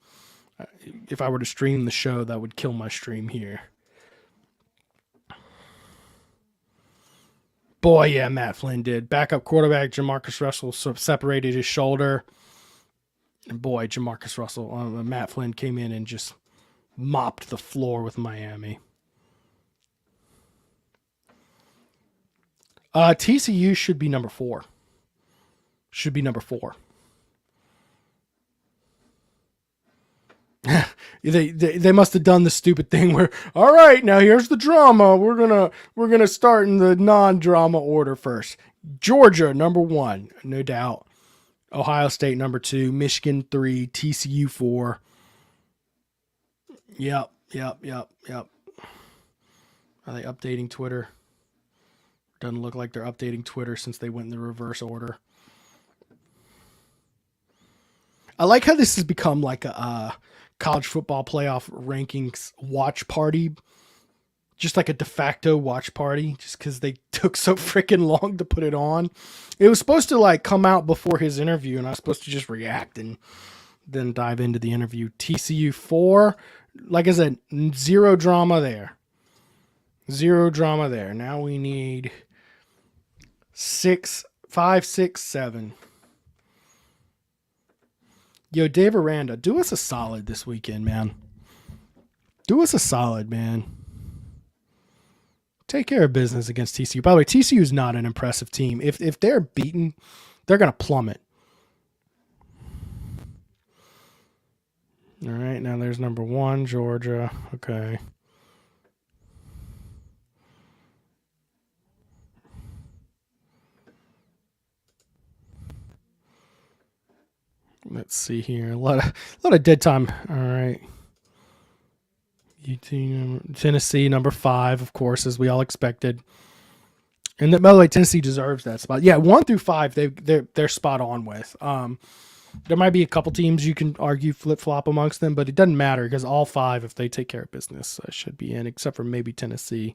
if I were to stream the show, that would kill my stream here. Boy, yeah, Matt Flynn did. Backup quarterback Jamarcus Russell separated his shoulder. And boy, Jamarcus Russell, Matt Flynn came in and just mopped the floor with Miami. TCU should be number 4. They must have done the stupid thing where, all right, now here's the drama. We're gonna start in the non-drama order first. Georgia, number 1, no doubt. Ohio State, number 2. Michigan, 3. TCU, 4. Yep. Are they updating Twitter? Doesn't look like they're updating Twitter since they went in the reverse order. I like how this has become like a college football playoff rankings watch party. Just like a de facto watch party, just because they took so freaking long to put it on. It was supposed to like come out before his interview, and I was supposed to just react and then dive into the interview. TCU 4, like I said, zero drama there. Now we need 5, 6, 7. Yo, Dave Aranda, do us a solid this weekend, man. Take care of business against TCU. By the way, TCU is not an impressive team. If they're beaten, they're going to plummet. All right, now there's number 1, Georgia. Okay. Let's see here. A lot of dead time. All right. Tennessee, number 5, of course, as we all expected. And by the way, Tennessee deserves that spot. Yeah, 1 through 5, they're spot on with. There might be a couple teams you can argue flip-flop amongst them, but it doesn't matter because all 5, if they take care of business, should be in, except for maybe Tennessee.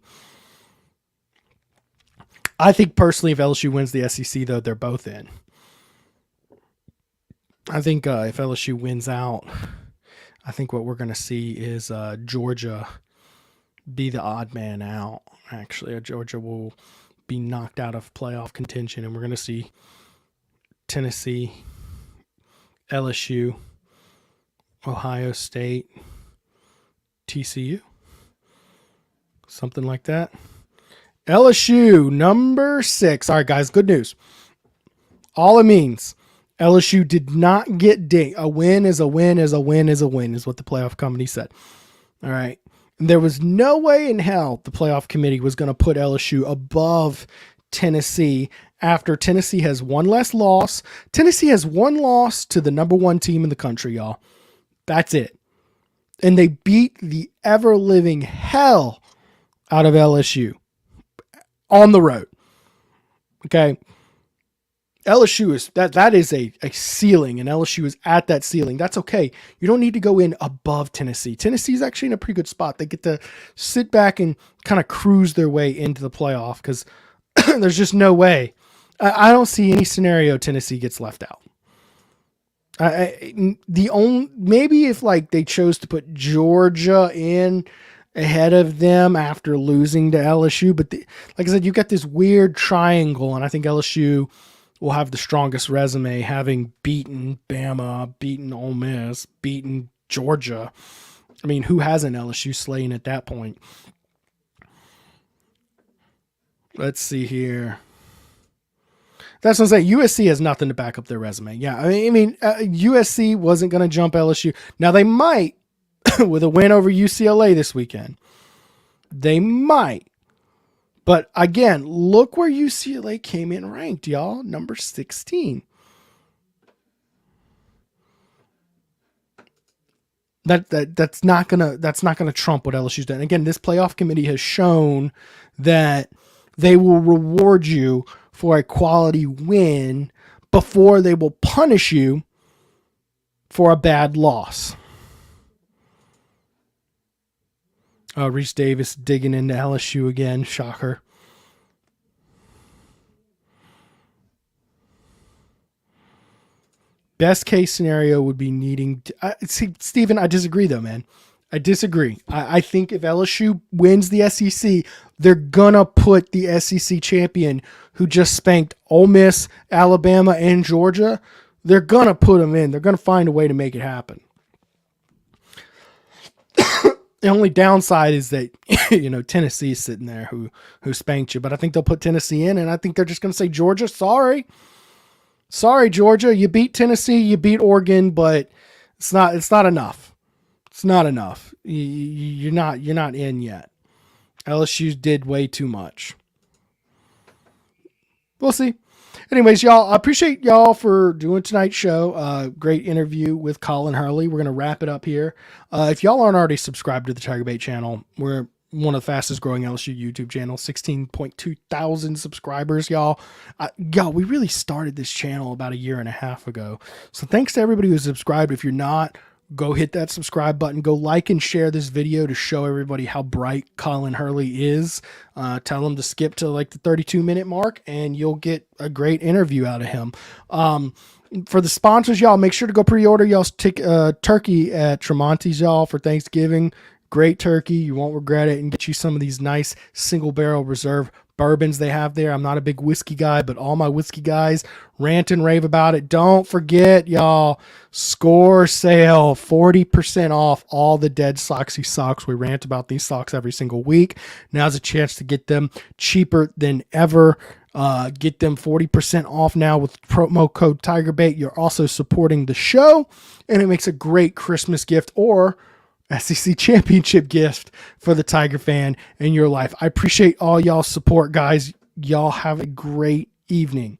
I think personally, if LSU wins the SEC, though, they're both in. I think if LSU wins out, I think what we're going to see is Georgia be the odd man out. Actually, Georgia will be knocked out of playoff contention, and we're going to see Tennessee, LSU, Ohio State, TCU, something like that. LSU, number 6. All right, guys, good news. All it means, LSU did not get dinged. A win is a win is a win is a win is what the playoff committee said. All right. There was no way in hell the playoff committee was going to put LSU above Tennessee after Tennessee has one less loss. Tennessee has one loss to the number one team in the country, y'all. That's it. And they beat the ever-living hell out of LSU on the road. Okay. LSU is that is a ceiling, and LSU is at that ceiling. That's okay. You don't need to go in above Tennessee. Tennessee's actually in a pretty good spot. They get to sit back and kind of cruise their way into the playoff because there's just no way. I don't see any scenario Tennessee gets left out. Maybe if like they chose to put Georgia in ahead of them after losing to LSU, but like I said, you got this weird triangle, and I think LSU will have the strongest resume, having beaten Bama, beaten Ole Miss, beaten Georgia. I mean, who hasn't LSU slaying at that point? Let's see here. That's what I'm saying. USC has nothing to back up their resume. Yeah, I mean, USC wasn't going to jump LSU. Now they might with a win over UCLA this weekend. They might. But again, look where UCLA came in ranked, y'all. Number 16. That's not gonna trump what LSU's done. Again, this playoff committee has shown that they will reward you for a quality win before they will punish you for a bad loss. Reese Davis digging into LSU again. Shocker. Best case scenario would be needing to, see, Steven, I disagree though, man. I disagree. I think if LSU wins the SEC, they're going to put the SEC champion who just spanked Ole Miss, Alabama, and Georgia. They're going to put them in. They're going to find a way to make it happen. The only downside is that, Tennessee's sitting there who spanked you, but I think they'll put Tennessee in, and I think they're just going to say, Georgia, sorry, Georgia, you beat Tennessee, you beat Oregon, but it's not enough. It's not enough. You're not in yet. LSU did way too much. We'll see. Anyways, y'all, I appreciate y'all for doing tonight's show. Great interview with Colin Hurley. We're going to wrap it up here. If y'all aren't already subscribed to the TigerBait channel, we're one of the fastest growing LSU YouTube channels, 16.2 thousand subscribers, y'all. We really started this channel about 1.5 years ago. So thanks to everybody who subscribed. If you're not, go hit that subscribe button. Go like and share this video to show everybody how bright Colin Hurley is. Tell him to skip to like the 32-minute mark and you'll get a great interview out of him. For the sponsors, y'all, make sure to go pre-order y'all's turkey at Tramonte's, y'all, for Thanksgiving. Great turkey. You won't regret it, and get you some of these nice single barrel reserve bourbons they have there. I'm not a big whiskey guy, but all my whiskey guys rant and rave about it. Don't forget, y'all, score sale, 40% off all the dead Soxy socks. We rant about these socks every single week. Now's a chance to get them cheaper than ever. Get them 40% off now with promo code TigerBait. You're also supporting the show, and it makes a great Christmas gift or SEC championship gift for the Tiger fan in your life. I appreciate all y'all's support, guys. Y'all have a great evening.